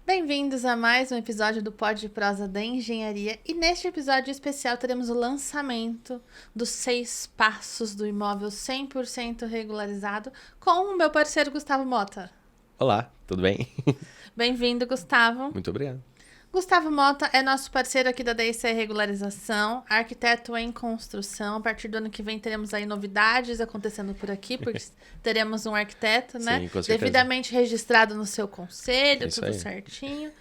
Bem-vindos a mais um episódio do Pod de Prosa da Engenharia. E neste episódio especial teremos o lançamento dos 6 passos do imóvel 100% regularizado com o meu parceiro Gustavo Mota. Olá, tudo bem? Bem-vindo, Gustavo. Muito obrigado. Gustavo Mota é nosso parceiro aqui da DIC Regularização, arquiteto em construção. A partir do ano que vem teremos aí novidades acontecendo por aqui, porque teremos um arquiteto, né? Sim, com certeza. Devidamente registrado no seu conselho, Isso tudo aí. certinho,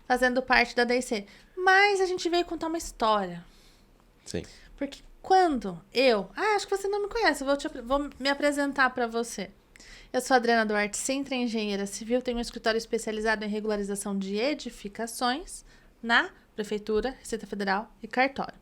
fazendo parte da DIC. Mas a gente veio contar uma história. Sim. Porque quando eu... acho que você não me conhece, vou me apresentar para você. Eu sou a Adriana Duarte Sintra, engenheira civil, tenho um escritório especializado em regularização de edificações na Prefeitura, Receita Federal e Cartório.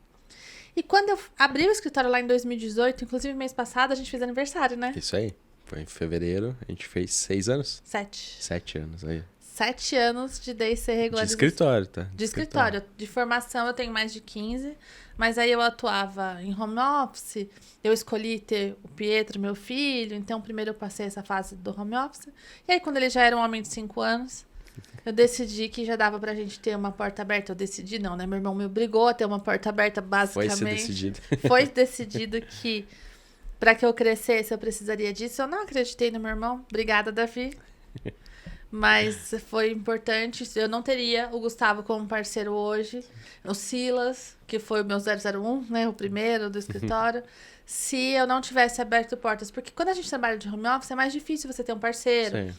E quando eu abri o escritório lá em 2018, inclusive mês passado, a gente fez aniversário, né? Isso aí. Foi em fevereiro, a gente fez 6 anos? 7. 7 anos aí. 7 anos de DIC De regularização. escritório, tá? De escritório. De formação eu tenho mais de 15, mas aí eu atuava em home office, eu escolhi ter o Pietro, meu filho, então primeiro eu passei essa fase do home office, e aí quando ele já era um homem de 5 anos, eu decidi que já dava pra gente ter uma porta aberta. Eu decidi não, né? Meu irmão me obrigou a ter uma porta aberta, basicamente. Foi decidido. Foi decidido que pra que eu crescesse eu precisaria disso. Eu não acreditei no meu irmão. Obrigada, Davi. Mas foi importante. Eu não teria o Gustavo como parceiro hoje. O Silas, que foi o meu 001, né? O primeiro do escritório. Se eu não tivesse aberto portas. Porque quando a gente trabalha de home office, é mais difícil você ter um parceiro. Sim.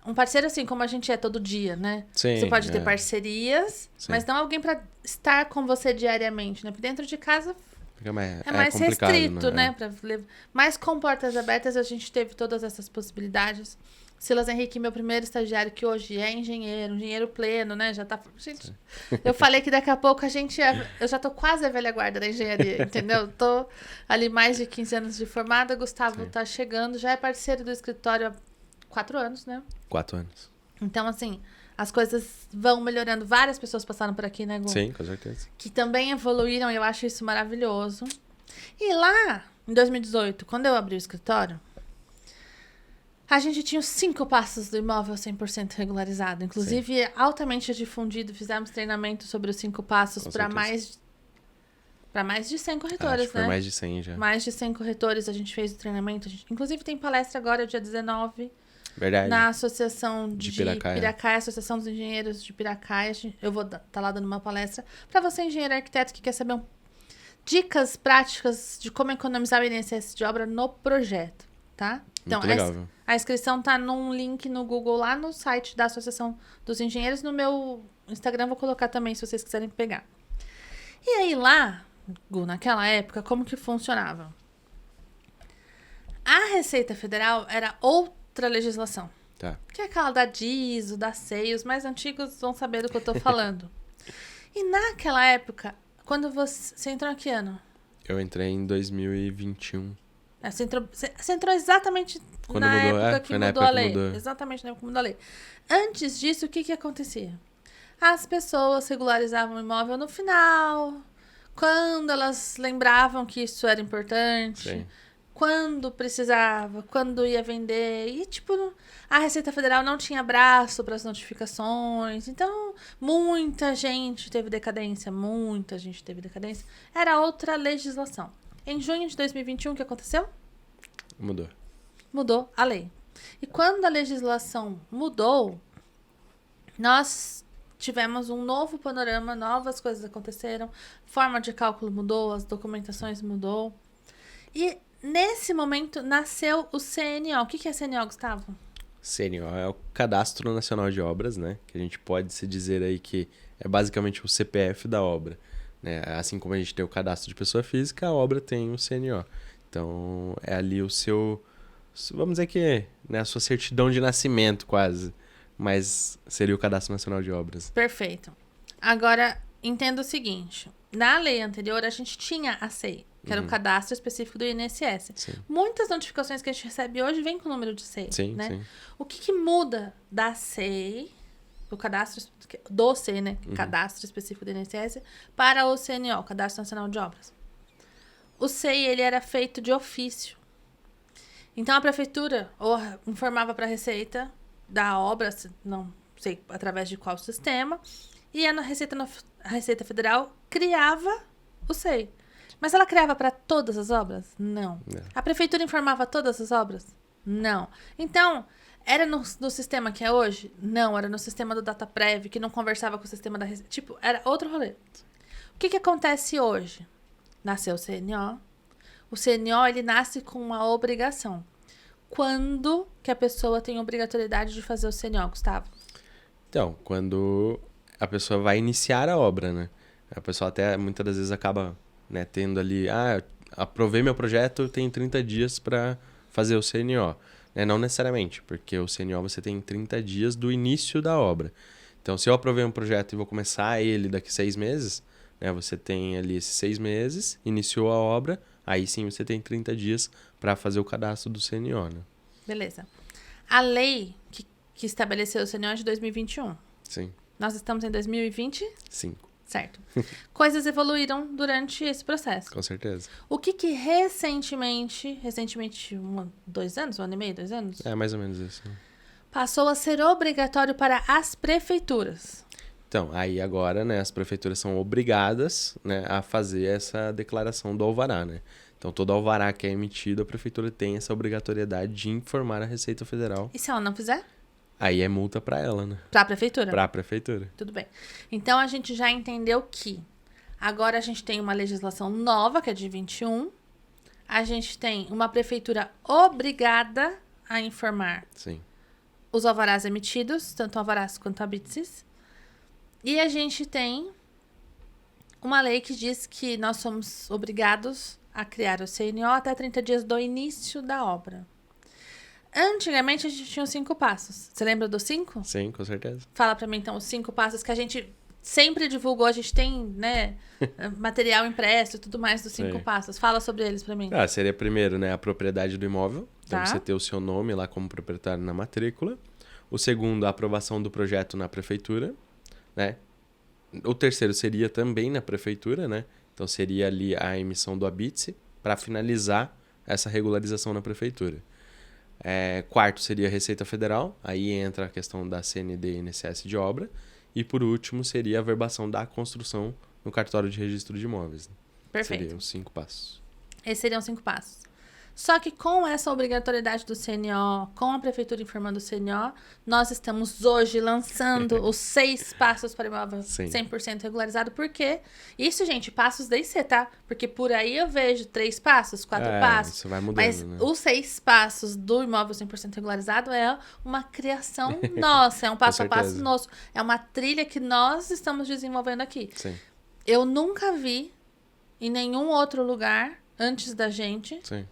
Um parceiro assim, como a gente é todo dia, né? Sim, Você pode ter parcerias, Sim. mas não alguém pra estar com você diariamente, né? Porque dentro de casa Fica mais, é mais complicado, restrito, né? É. Mas com portas abertas a gente teve todas essas possibilidades. Silas Henrique, meu primeiro estagiário, que hoje é engenheiro pleno, né? Já tá. Gente, eu falei que daqui a pouco a gente. Eu já tô quase a velha guarda da engenharia, entendeu? Tô ali mais de 15 anos de formada. Gustavo Sim. tá chegando, já é parceiro do escritório há 4 anos, né? 4 anos. Então, assim, as coisas vão melhorando. Várias pessoas passaram por aqui, né, Gu? Sim, com certeza. Que também evoluíram e eu acho isso maravilhoso. E lá, em 2018, quando eu abri o escritório, a gente tinha os 5 passos do imóvel 100% regularizado. Inclusive, altamente difundido. Fizemos treinamento sobre os 5 passos para mais de 100 corretores, Acho que foi né? mais de 100 já. Mais de 100 corretores a gente fez o treinamento. Inclusive, tem palestra agora, dia 19, Verdade. na Associação de Piracaia. Associação dos Engenheiros de Piracaia. Eu vou estar lá dando uma palestra para você, engenheiro arquiteto, que quer saber dicas práticas de como economizar o INSS de obra no projeto, tá? Então, Muito legal, viu? a inscrição tá num link no Google lá no site da Associação dos Engenheiros. No meu Instagram vou colocar também, se vocês quiserem pegar. E aí lá, Gu, naquela época, como que funcionava? A Receita Federal era outra legislação. Tá. Que é aquela da DISO, da SEI, os mais antigos vão saber do que eu tô falando. E naquela época, quando você entrou em que ano? Eu entrei em 2021. Você entrou exatamente Quando na mudou, época que foi na mudou época a que lei. mudou. Exatamente na época que mudou a lei. Antes disso, o que acontecia? As pessoas regularizavam o imóvel no final, quando elas lembravam que isso era importante, Sim. quando precisava, quando ia vender. E, tipo, a Receita Federal não tinha braço para as notificações. Então, muita gente teve decadência. Era outra legislação. Em junho de 2021, o que aconteceu? Mudou. Mudou a lei. E quando a legislação mudou, nós tivemos um novo panorama, novas coisas aconteceram, forma de cálculo mudou, as documentações mudou. E nesse momento nasceu o CNO. O que é CNO, Gustavo? CNO é o Cadastro Nacional de Obras, né? Que a gente pode se dizer aí que é basicamente o CPF da obra, né? Assim como a gente tem o cadastro de pessoa física, a obra tem o CNO. Então, é ali o seu... Vamos dizer que né, a sua certidão de nascimento, quase. Mas seria o Cadastro Nacional de Obras. Perfeito. Agora, entenda o seguinte. Na lei anterior, a gente tinha a SEI, que era o cadastro específico do INSS. Sim. Muitas notificações que a gente recebe hoje vêm com o número de SEI, Sim, né? sim. O que muda da SEI, do cadastro do SEI, né? Cadastro específico do INSS, para o CNO, Cadastro Nacional de Obras. O SEI, ele era feito de ofício. Então, a prefeitura informava para a Receita da obra, não, sei através de qual sistema, e a Receita Federal criava o SEI. Mas ela criava para todas as obras? Não. A prefeitura informava todas as obras? Não. Então, era no sistema que é hoje? Não, era no sistema do DataPrev, que não conversava com o sistema da Receita. Tipo, era outro rolê. O que acontece hoje? Nasceu o CNO. O CNO, ele nasce com uma obrigação. Quando que a pessoa tem obrigatoriedade de fazer o CNO, Gustavo? Então, quando a pessoa vai iniciar a obra, né? A pessoa até muitas das vezes acaba, né, tendo ali, aprovei meu projeto, eu tenho 30 dias para fazer o CNO. Né? Não necessariamente, porque o CNO você tem 30 dias do início da obra. Então, se eu aprovei um projeto e vou começar ele daqui 6 meses, né, você tem ali esses 6 meses, iniciou a obra, aí sim você tem 30 dias para fazer o cadastro do CNO, né? Beleza. A lei que estabeleceu o CNO é de 2021. Sim. Nós estamos em 2025. Certo. Coisas evoluíram durante esse processo. Com certeza. O que recentemente, 2 anos, 1 ano e meio, 2 anos? É, mais ou menos isso. Passou a ser obrigatório para as prefeituras. Então, aí agora, né, as prefeituras são obrigadas, né, a fazer essa declaração do alvará, né? Então, todo alvará que é emitido, a prefeitura tem essa obrigatoriedade de informar a Receita Federal. E se ela não fizer? Aí é multa para ela, né? Para a prefeitura? Para a prefeitura. Tudo bem. Então, a gente já entendeu que agora a gente tem uma legislação nova, que é de 21. A gente tem uma prefeitura obrigada a informar Sim. os alvarás emitidos, tanto alvarás quanto habite-se. E a gente tem uma lei que diz que nós somos obrigados a criar o CNO até 30 dias do início da obra. Antigamente, a gente tinha os 5 passos. Você lembra dos 5? Sim, com certeza. Fala pra mim, então, os 5 passos que a gente sempre divulgou. A gente tem, né, material impresso e tudo mais dos 5 passos. Fala sobre eles pra mim. Seria primeiro, né, a propriedade do imóvel. Então, você ter o seu nome lá como proprietário na matrícula. O segundo, a aprovação do projeto na prefeitura, né? O terceiro seria também na prefeitura, né? Então, seria ali a emissão do habite-se para finalizar essa regularização na prefeitura. Quarto seria a Receita Federal, aí entra a questão da CND e INSS de obra. E por último seria a averbação da construção no cartório de registro de imóveis. Perfeito. Seriam os 5 passos. Esses seriam 5 passos. Só que com essa obrigatoriedade do CNO, com a prefeitura informando o CNO, nós estamos hoje lançando os 6 passos para imóvel 100% regularizado. Por quê? Isso, gente, passos da IC, tá? Porque por aí eu vejo 3 passos, 4 passos. Isso vai mudando, mas né? os 6 passos do imóvel 100% regularizado é uma criação nossa, é um passo a passo nosso. É uma trilha que nós estamos desenvolvendo aqui. Sim. Eu nunca vi em nenhum outro lugar, antes da gente... Sim.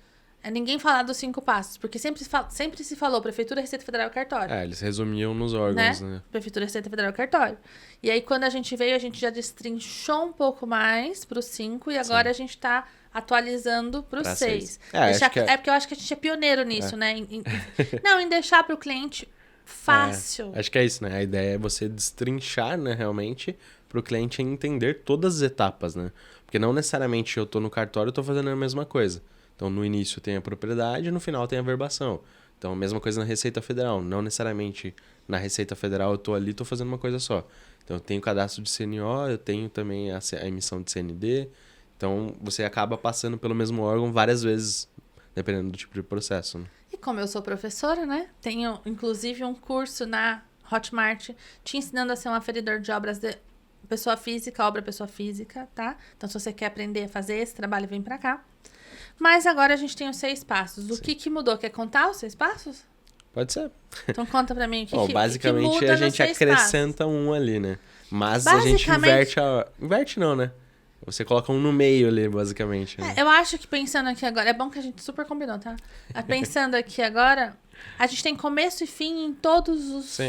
Ninguém falar dos 5 passos, porque sempre se falou Prefeitura, Receita Federal e Cartório. Eles resumiam nos órgãos, né? Prefeitura, Receita Federal e Cartório. E aí, quando a gente veio, a gente já destrinchou um pouco mais para os 5 e agora a gente está atualizando para os 6. Porque eu acho que a gente é pioneiro nisso, né? Em deixar para o cliente fácil. Acho que é isso, né? A ideia é você destrinchar, né, realmente, para o cliente entender todas as etapas, né? Porque não necessariamente eu estou no cartório e estou fazendo a mesma coisa. Então, no início tem a propriedade, no final tem a averbação. Então, a mesma coisa na Receita Federal. Não necessariamente na Receita Federal eu estou ali e estou fazendo uma coisa só. Então, eu tenho o cadastro de CNO, eu tenho também a emissão de CND. Então, você acaba passando pelo mesmo órgão várias vezes, dependendo do tipo de processo, né? E como eu sou professora, né? Tenho, inclusive, um curso na Hotmart te ensinando a ser um aferidor de obras de pessoa física, obra pessoa física, tá? Então, se você quer aprender a fazer esse trabalho, vem pra cá. Mas agora a gente tem os 6 passos. O que mudou? Quer contar os 6 passos? Pode ser. Então conta pra mim o que basicamente que muda a gente acrescenta um ali, né? Mas a gente inverte não, né? Você coloca um no meio ali, basicamente. Né? Eu acho que pensando aqui agora... É bom que a gente super combinou, tá? Pensando aqui agora, a gente tem começo e fim em todos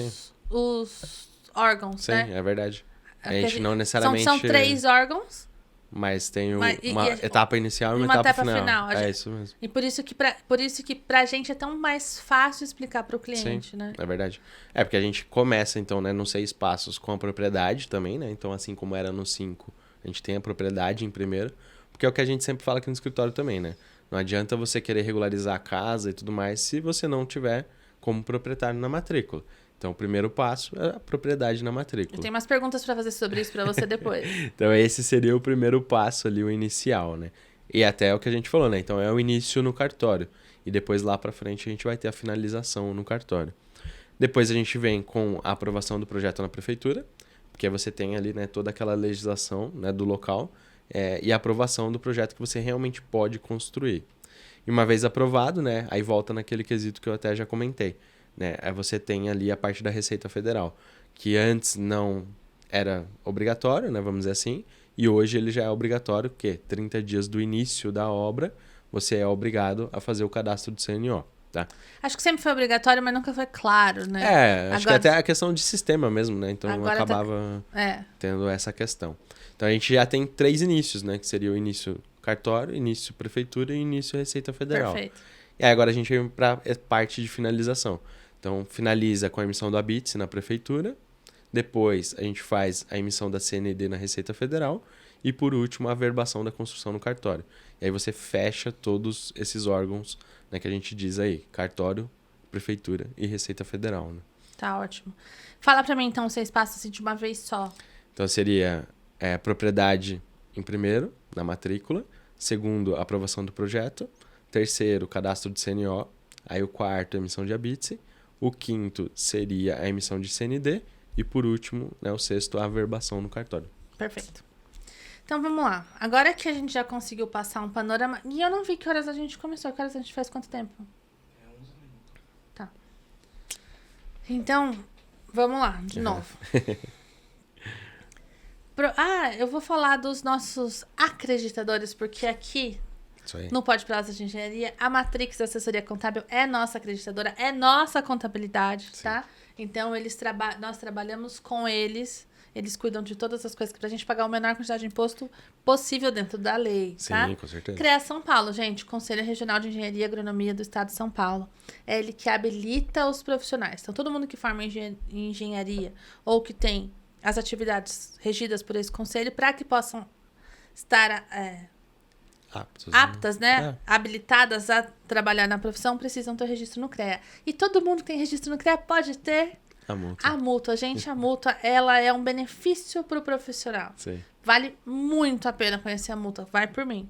os órgãos, né? Sim, é verdade. A gente não necessariamente... São 3 órgãos. Mas tem uma etapa inicial e uma etapa final. É isso mesmo. E por isso que pra gente é tão mais fácil explicar pro cliente, né? É verdade. Porque a gente começa, então, né, nos 6 passos com a propriedade também, né? Então, assim como era no 5, a gente tem a propriedade em primeiro. Porque é o que a gente sempre fala aqui no escritório também, né? Não adianta você querer regularizar a casa e tudo mais se você não tiver como proprietário na matrícula. Então, o primeiro passo é a propriedade na matrícula. Eu tenho umas perguntas para fazer sobre isso para você depois. Então, esse seria o primeiro passo ali, o inicial, né? E até o que a gente falou, né? Então, é o início no cartório. E depois, lá para frente, a gente vai ter a finalização no cartório. Depois, a gente vem com a aprovação do projeto na prefeitura, porque você tem ali, né, toda aquela legislação, né, do local e a aprovação do projeto que você realmente pode construir. E uma vez aprovado, né, aí volta naquele quesito que eu até já comentei. Né? Aí você tem ali a parte da Receita Federal, que antes não era obrigatório, né, vamos dizer assim, e hoje ele já é obrigatório, porque 30 dias do início da obra, você é obrigado a fazer o cadastro do CNO, tá? Acho que sempre foi obrigatório, mas nunca foi claro, né? Acho que até a questão de sistema mesmo, né? Então Agora acabava tendo essa questão. Então a gente já tem 3 inícios, né? Que seria o início cartório, início prefeitura e início Receita Federal. Perfeito. E aí agora a gente vem para a parte de finalização. Então, finaliza com a emissão do ABITSE na prefeitura, depois a gente faz a emissão da CND na Receita Federal e, por último, a averbação da construção no cartório. E aí você fecha todos esses órgãos, né, que a gente diz aí, cartório, prefeitura e Receita Federal. Né? Tá ótimo. Fala pra mim, então, vocês passam assim de uma vez só. Então, seria propriedade em primeiro, na matrícula, segundo, a aprovação do projeto, terceiro, cadastro de CNO, aí o quarto, emissão de ABITSE, o quinto seria a emissão de CND e, por último, né, o sexto, a averbação no cartório. Perfeito. Então, vamos lá. Agora que a gente já conseguiu passar um panorama... E eu não vi que horas a gente começou. Que horas a gente faz quanto tempo? 11 minutos. Tá. Então, vamos lá, de novo. Eu vou falar dos nossos acreditadores, porque aqui... No Pode Prazo de Engenharia, a Matrix Assessoria Contábil é nossa acreditadora, é nossa contabilidade, Sim. Tá? Então, nós trabalhamos com eles cuidam de todas as coisas pra gente pagar a menor quantidade de imposto possível dentro da lei, Sim, tá? Com certeza. CREA São Paulo, gente, Conselho Regional de Engenharia e Agronomia do Estado de São Paulo. É ele que habilita os profissionais. Então, todo mundo que forma em engenharia ou que tem as atividades regidas por esse conselho, para que possam estar... aptas, né? Habilitadas a trabalhar na profissão, precisam ter registro no CREA. E todo mundo que tem registro no CREA pode ter a multa. Gente, a multa, ela é um benefício para o profissional. Sim. Vale muito a pena conhecer a multa. Vai por mim.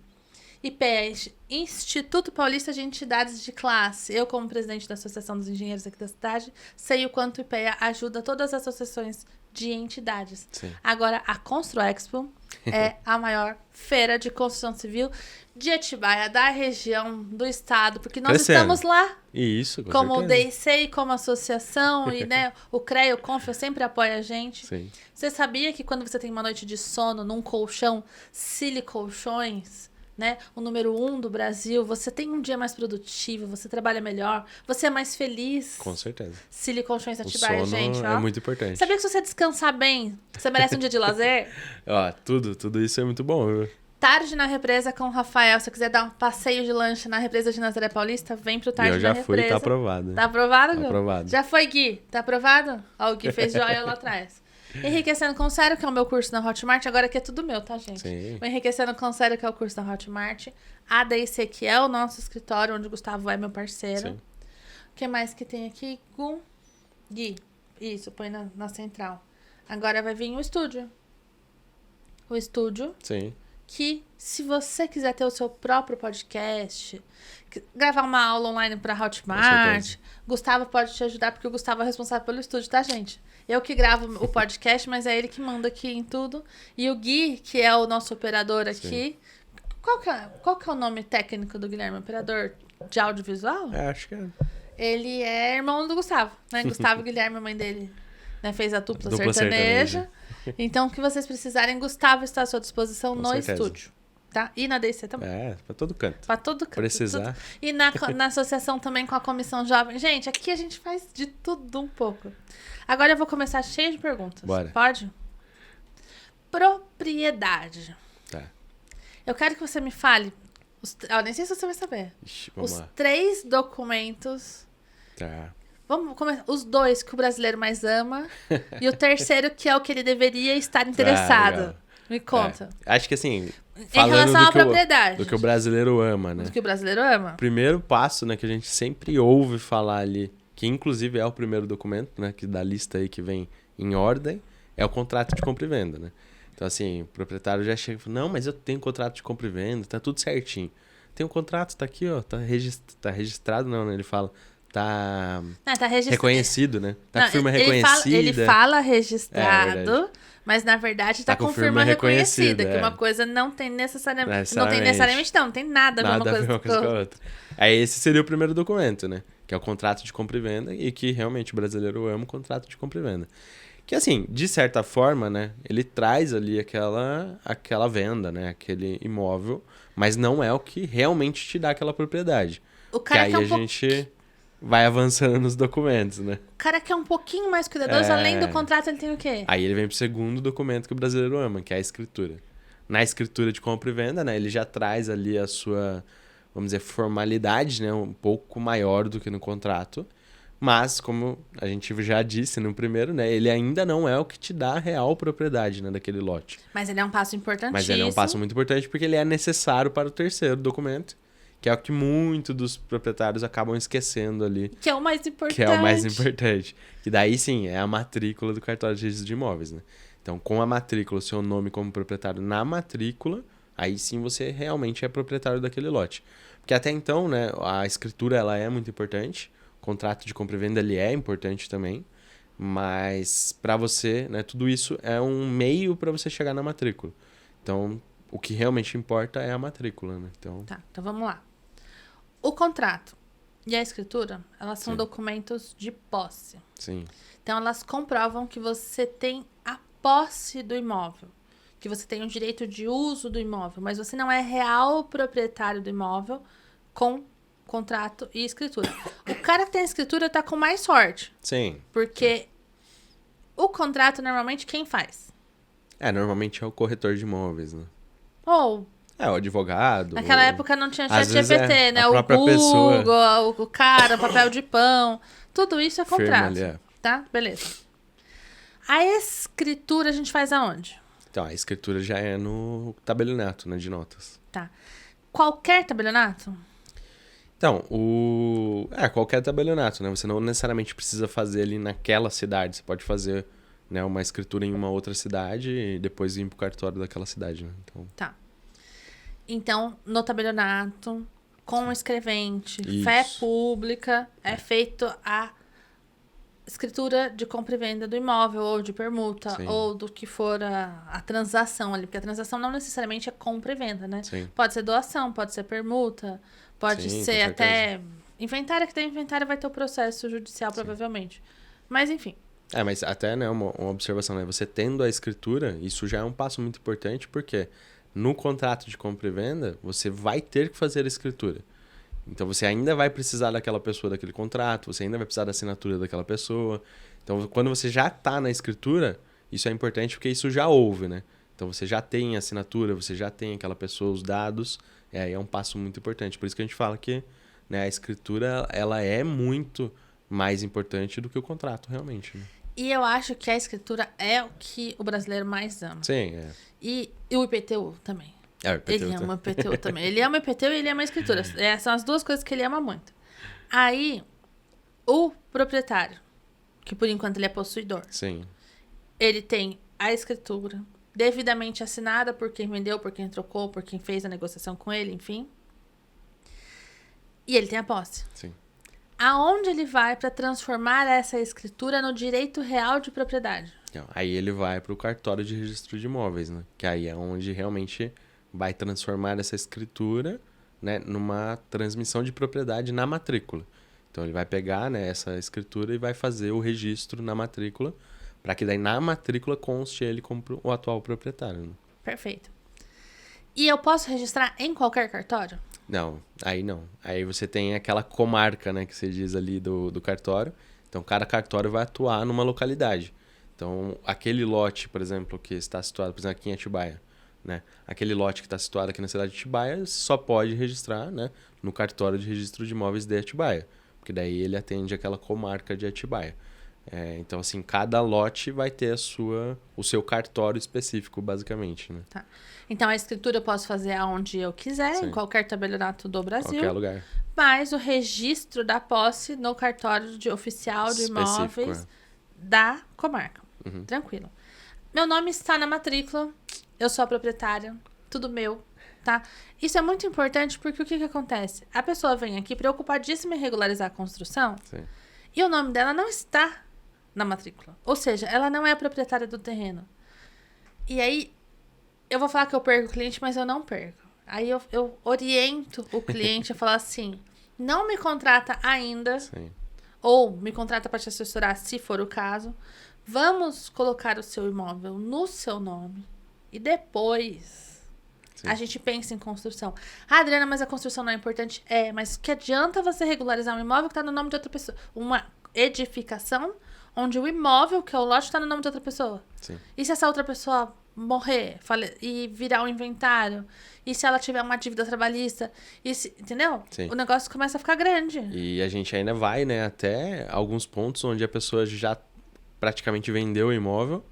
IPEA, Instituto Paulista de Entidades de Classe. Eu, como presidente da Associação dos Engenheiros aqui da cidade, sei o quanto o IPEA ajuda todas as associações de entidades. Sim. Agora, a Construexpo é a maior feira de construção civil de Atibaia, da região, do estado, porque nós estamos lá. Isso, como o DICEI, como associação, e né, o CREA, o CONF sempre apoia a gente. Sim. Você sabia que quando você tem uma noite de sono num colchão, Silicolchões, né, o número 1 do Brasil, você tem um dia mais produtivo, você trabalha melhor, você é mais feliz. Com certeza. Silicolchões Atibaia, gente, ó. É muito importante. Sabia que se você descansar bem, você merece um dia de lazer? Ó, tudo isso é muito bom, viu? Tarde na Represa com o Rafael. Se você quiser dar um passeio de lanche na Represa de Nazaré Paulista, vem pro Tarde na Represa. Eu já fui, tá aprovado. Tá aprovado, Gui? Tá aprovado. Já foi, Gui? Tá aprovado? Ó, o Gui fez joia lá atrás. Enriquecendo com Sério, que é o meu curso na Hotmart. Agora aqui é tudo meu, tá, gente? Sim. O Enriquecendo com Sério, que é o curso da Hotmart. A DIC, que é o nosso escritório, onde o Gustavo é meu parceiro. Sim. O que mais que tem aqui? Gui. Isso, põe na central. Agora vai vir o estúdio. O estúdio. Sim. Que, se você quiser ter o seu próprio podcast, gravar uma aula online pra Hotmart, Gustavo pode te ajudar, porque o Gustavo é responsável pelo estúdio, tá, gente? Eu que gravo o podcast, mas é ele que manda aqui em tudo. E o Gui, que é o nosso operador aqui. Qual que é o nome técnico do Guilherme? Operador de audiovisual? Acho que é. Ele é irmão do Gustavo, né? Gustavo Guilherme, a mãe dele, né? Fez a dupla sertaneja. Então, o que vocês precisarem, Gustavo está à sua disposição no estúdio. Tá? E na DC também. Pra todo canto. Pra todo canto. Precisar. Tudo. E na associação também com a Comissão Jovem. Gente, aqui a gente faz de tudo um pouco. Agora eu vou começar cheio de perguntas. Bora. Pode? Propriedade. Tá. Eu quero que você me fale... nem sei se você vai saber. Ixi, vamos lá. 3 documentos... Tá. Vamos começar. Os 2 que o brasileiro mais ama. E o terceiro que é o que ele deveria estar interessado. Me conta. Acho que assim... Em relação à propriedade. Do que o brasileiro ama, né? Do que o brasileiro ama. O primeiro passo, né, que a gente sempre ouve falar ali, que inclusive é o primeiro documento, né, que da lista aí que vem em ordem, é o contrato de compra e venda, né? Então, assim, o proprietário já chega e fala, não, mas eu tenho contrato de compra e venda, tá tudo certinho. Tem um contrato, tá aqui, ó, tá registrado, não, né? Ele fala, tá Tá registrado. reconhecido, né? Tá Não, com firma ele reconhecida. ele fala É, registrado, verdade. mas na verdade tá com firma reconhecida, que uma coisa não tem necessariamente... Não tem necessariamente, não tem nada a ver Nada a ver uma uma coisa com a outra. Aí esse seria o primeiro documento, né? Que é o contrato de compra e venda e que realmente o brasileiro ama o contrato de compra e venda. Que assim, de certa forma, né? Ele traz ali aquela venda, né? Aquele imóvel, mas não é o que realmente te dá aquela propriedade. O Que cara aí quer a gente vai avançando nos documentos, né? O cara que é um pouquinho mais cuidadoso, além do contrato, ele tem o quê? Aí ele vem pro segundo documento que o brasileiro ama, que é a escritura. Na escritura de compra e venda, né? Ele já traz ali a sua, vamos dizer, formalidade, né? Um pouco maior do que no contrato. Mas, como a gente já disse no primeiro, né? Ele ainda não é o que te dá a real propriedade, né? Daquele lote. Mas ele é um passo importantíssimo. Mas ele é um passo muito importante porque ele é necessário para o terceiro documento, que é o que muitos dos proprietários acabam esquecendo ali. Que é o mais importante. Que é o mais importante. E daí, sim, é a matrícula do cartório de registro de imóveis, né? Então, com a matrícula, o seu nome como proprietário na matrícula, aí sim você realmente é proprietário daquele lote. Porque até então, né, a escritura ela é muito importante, o contrato de compra e venda ele é importante também, mas para você, né, tudo isso é um meio para você chegar na matrícula. Então, o que realmente importa é a matrícula, né? Então vamos lá. O contrato e a escritura, elas são Sim. documentos de posse. Sim. Então, elas comprovam que você tem a posse do imóvel, que você tem o direito de uso do imóvel, mas você não é real proprietário do imóvel com contrato e escritura. O cara que tem escritura tá com mais sorte, Sim. porque o contrato, normalmente, quem faz? Normalmente é o corretor de imóveis, né? Ou... o advogado. Naquela época não tinha Às vezes ChatGPT, né? a O própria Google, pessoa o cara, o papel de pão. Tudo isso é firma contrato. ali, Tá? Beleza. A escritura a gente faz aonde? Então, a escritura já é no tabelionato, né, de notas. Tá. Qualquer tabelionato? Então, qualquer tabelionato, né? Você não necessariamente precisa fazer ali naquela cidade. Você pode fazer, né, uma escritura em uma outra cidade e depois ir pro cartório daquela cidade, né? Então, Tá. Então, no tabelionato, com o escrevente, Isso. fé pública, é feito a escritura de compra e venda do imóvel, ou de permuta, Sim. ou do que for a transação ali. Porque a transação não necessariamente é compra e venda, né? Sim. Pode ser doação, pode ser permuta, pode Sim, ser com até... Inventário, que tem inventário vai ter o processo judicial, provavelmente. Mas, enfim. mas até, né, uma observação, né? Você tendo a escritura, isso já é um passo muito importante, porque no contrato de compra e venda, você vai ter que fazer a escritura. Então, você ainda vai precisar daquela pessoa, daquele contrato, você ainda vai precisar da assinatura daquela pessoa. Então, quando você já está na escritura, isso é importante porque isso já houve, né? Então, você já tem a assinatura, você já tem aquela pessoa, os dados, é um passo muito importante. Por isso que a gente fala que, né, a escritura, ela é muito mais importante do que o contrato, realmente, né? E eu acho que a escritura é o que o brasileiro mais ama. Sim, E o IPTU também. o IPTU Ele ama o IPTU também. Ele ama o IPTU e ele ama a escritura. São as duas coisas que ele ama muito. Aí, o proprietário, que por enquanto ele é possuidor, Sim. ele tem a escritura devidamente assinada por quem vendeu, por quem trocou, por quem fez a negociação com ele, enfim. E ele tem a posse. Sim. Aonde ele vai para transformar essa escritura no direito real de propriedade? Então, aí ele vai para o cartório de registro de imóveis, né? Que aí é onde realmente vai transformar essa escritura, né, numa transmissão de propriedade na matrícula. Então ele vai pegar, né, essa escritura e vai fazer o registro na matrícula, para que daí na matrícula conste ele como o atual proprietário. Né? Perfeito. E eu posso registrar em qualquer cartório? Não. Aí você tem aquela comarca, né, que você diz ali do cartório. Então cada cartório vai atuar numa localidade. Então aquele lote, por exemplo, que está situado, por exemplo, aqui em Atibaia, né? Aquele lote que está situado aqui na cidade de Atibaia só pode registrar, né, no cartório de registro de imóveis de Atibaia, porque daí ele atende aquela comarca de Atibaia. Então, assim, cada lote vai ter o seu cartório específico, basicamente, né? Tá. Então, a escritura eu posso fazer aonde eu quiser, Sim. em qualquer tabelionato do Brasil. Qualquer lugar. mais o registro da posse no cartório oficial de Específico, imóveis da comarca. Tranquilo. Meu nome está na matrícula, eu sou a proprietária, tudo meu, tá? Isso é muito importante porque o que acontece? A pessoa vem aqui preocupadíssima em regularizar a construção Sim. e o nome dela não está na matrícula. Ou seja, ela não é a proprietária do terreno. E aí, eu vou falar que eu perco o cliente, mas eu não perco. Aí eu oriento o cliente a falar assim, não me contrata ainda, Sim. ou me contrata para te assessorar, se for o caso. Vamos colocar o seu imóvel no seu nome. E depois Sim. a gente pensa em construção. Ah, Adriana, mas a construção não é importante? É, mas que adianta você regularizar um imóvel que está no nome de outra pessoa? Uma edificação onde o imóvel, que é o lote, está no nome de outra pessoa. Sim. E se essa outra pessoa morrer e virar um inventário? E se ela tiver uma dívida trabalhista? Entendeu? Sim. O negócio começa a ficar grande. E a gente ainda vai, né, até alguns pontos onde a pessoa já praticamente vendeu o imóvel,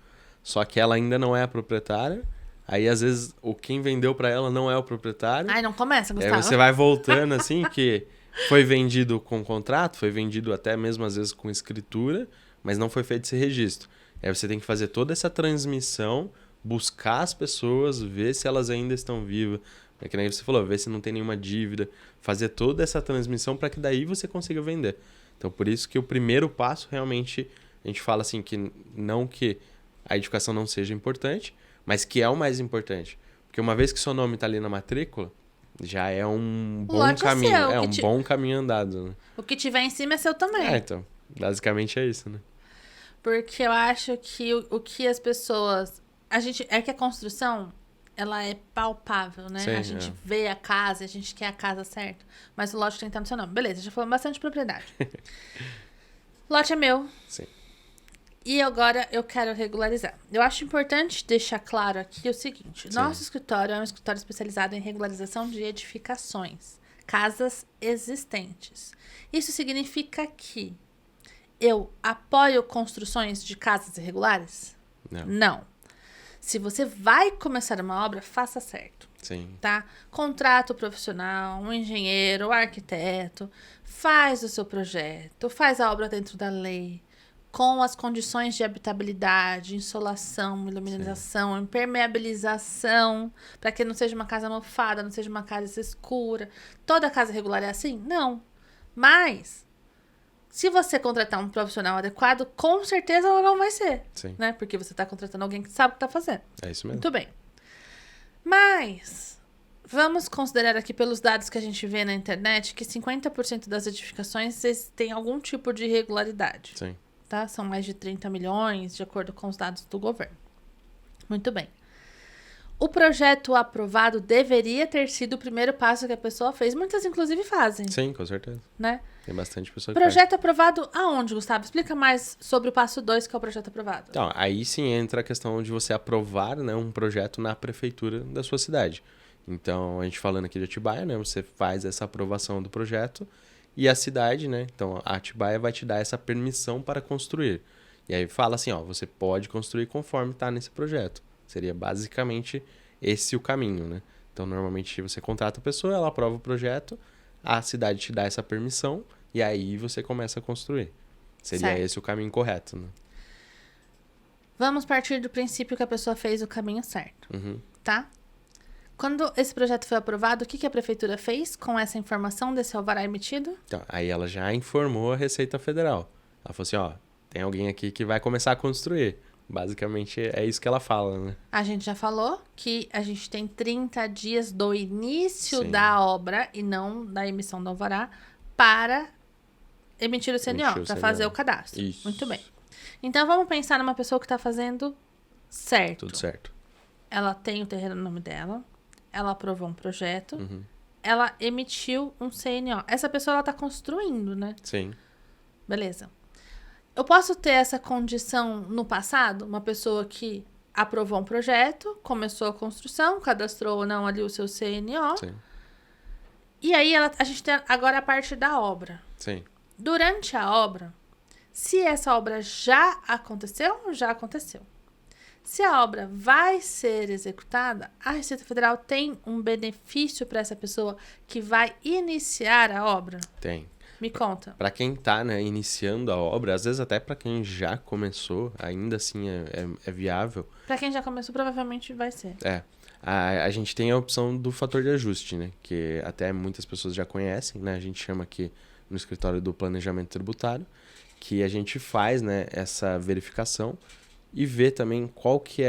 só que ela ainda não é a proprietária. Aí, às vezes, quem vendeu para ela não é o proprietário. Ai, não começa, Aí Gustavo. você vai voltando, assim, que foi vendido com contrato, foi vendido até mesmo, às vezes, com escritura, mas não foi feito esse registro. Aí você tem que fazer toda essa transmissão, buscar as pessoas, ver se elas ainda estão vivas. É que nem você falou, ver se não tem nenhuma dívida, fazer toda essa transmissão para que daí você consiga vender. Então, por isso que o primeiro passo, realmente, a gente fala assim, que não que a edificação não seja importante, mas que é o mais importante. Porque uma vez que seu nome está ali na matrícula, já é um bom lote é caminho. seu, É que um bom caminho andado, né? O que tiver em cima é seu também. Então, basicamente é isso, né? Porque eu acho que o que as pessoas... É que a construção, ela é palpável, né? Sim, a gente vê a casa, a gente quer a casa certa. Mas o lote tem que estar no seu nome. Beleza, já falamos bastante de propriedade. Lote é meu. Sim. E agora eu quero regularizar. Eu acho importante deixar claro aqui o seguinte. Sim. Nosso escritório é um escritório especializado em regularização de edificações. Casas existentes. Isso significa que eu apoio construções de casas irregulares? Não. Não. Se você vai começar uma obra, faça certo, Sim. tá? Contrata o profissional, um engenheiro, um arquiteto, faz o seu projeto, faz a obra dentro da lei, com as condições de habitabilidade, insolação, iluminação, impermeabilização, para que não seja uma casa mofada, não seja uma casa escura. Toda casa irregular é assim? Não. Mas se você contratar um profissional adequado, com certeza ela não vai ser. Sim. Né? Porque você está contratando alguém que sabe o que está fazendo. É isso mesmo. Muito bem. Mas vamos considerar aqui pelos dados que a gente vê na internet que 50% das edificações têm algum tipo de irregularidade. Sim. Tá? São mais de 30 milhões, de acordo com os dados do governo. Muito bem. O projeto aprovado deveria ter sido o primeiro passo que a pessoa fez. Muitas, inclusive, fazem. Sim, com certeza. Né? Tem bastante pessoa que faz. Projeto aprovado aonde, Gustavo? Explica mais sobre o passo 2, que é o projeto aprovado. Então, aí sim entra a questão de você aprovar, né, um projeto na prefeitura da sua cidade. Então, a gente falando aqui de Atibaia, né, você faz essa aprovação do projeto e a cidade, né, então a Atibaia vai te dar essa permissão para construir. E aí fala assim, ó, você pode construir conforme está nesse projeto. Seria basicamente esse o caminho, né? Então, normalmente você contrata a pessoa, ela aprova o projeto, a cidade te dá essa permissão e aí você começa a construir. Seria Certo. esse o caminho correto, né? Vamos partir do princípio que a pessoa fez o caminho certo, Uhum. tá? Quando esse projeto foi aprovado, o que a prefeitura fez com essa informação desse alvará emitido? Então, aí ela já informou a Receita Federal. Ela falou assim, ó, tem alguém aqui que vai começar a construir. Basicamente é isso que ela fala, né? A gente já falou que a gente tem 30 dias do início Sim. da obra e não da emissão do alvará para emitir o CNO, Emitir o para CNO. fazer o cadastro. Isso. Muito bem. Então vamos pensar numa pessoa que está fazendo certo. Tudo certo. Ela tem o terreno no nome dela, ela aprovou um projeto, Uhum. ela emitiu um CNO. Essa pessoa ela está construindo, né? Sim. Beleza. Eu posso ter essa condição no passado? Uma pessoa que aprovou um projeto, começou a construção, cadastrou ou não ali o seu CNO. Sim. E aí a gente tem agora a parte da obra. Sim. Durante a obra, se essa obra já aconteceu. Se a obra vai ser executada, a Receita Federal tem um benefício para essa pessoa que vai iniciar a obra? Tem. Me conta. Para quem tá, né, iniciando a obra, às vezes até para quem já começou, ainda assim é viável. Para quem já começou, provavelmente vai ser. A gente tem a opção do fator de ajuste, né? Que até muitas pessoas já conhecem, né? A gente chama aqui no escritório do planejamento tributário, que a gente faz, né, essa verificação e vê também qual que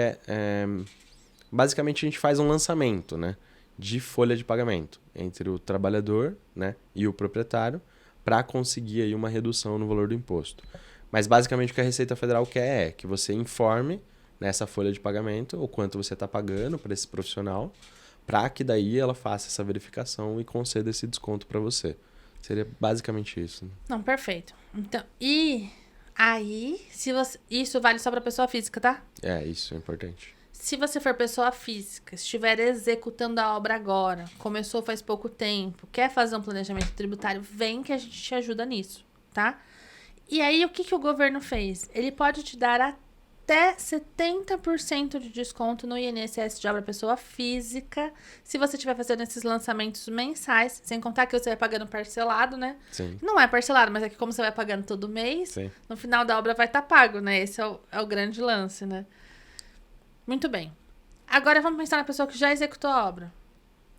basicamente a gente faz um lançamento, né, de folha de pagamento entre o trabalhador, né, e o proprietário para conseguir aí uma redução no valor do imposto. Mas basicamente o que a Receita Federal quer é que você informe nessa folha de pagamento o quanto você está pagando para esse profissional, para que daí ela faça essa verificação e conceda esse desconto para você. Seria basicamente isso. Né? Não, perfeito. Então, e aí, isso vale só para pessoa física, tá? Isso é importante. Se você for pessoa física, estiver executando a obra agora, começou faz pouco tempo, quer fazer um planejamento tributário, vem que a gente te ajuda nisso, tá? E aí, o que o governo fez? Ele pode te dar até 70% de desconto no INSS de obra pessoa física, se você estiver fazendo esses lançamentos mensais, sem contar que você vai pagando parcelado, né? Sim. Não é parcelado, mas é que como você vai pagando todo mês, Sim. no final da obra vai estar pago, né? Esse é o grande lance, né? Muito bem. Agora vamos pensar na pessoa que já executou a obra.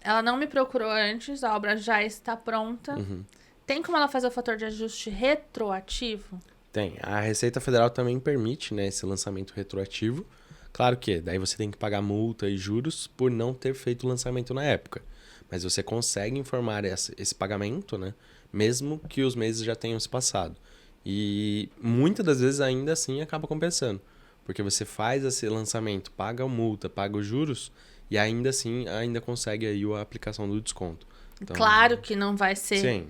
Ela não me procurou antes, a obra já está pronta. Uhum. Tem como ela fazer o fator de ajuste retroativo? Tem. A Receita Federal também permite, né, esse lançamento retroativo. Claro que daí você tem que pagar multa e juros por não ter feito o lançamento na época. Mas você consegue informar esse pagamento, né, mesmo que os meses já tenham se passado. E muitas das vezes ainda assim acaba compensando. Porque você faz esse lançamento, paga a multa, paga os juros e ainda assim ainda consegue aí a aplicação do desconto. Então, Claro que não vai ser sim.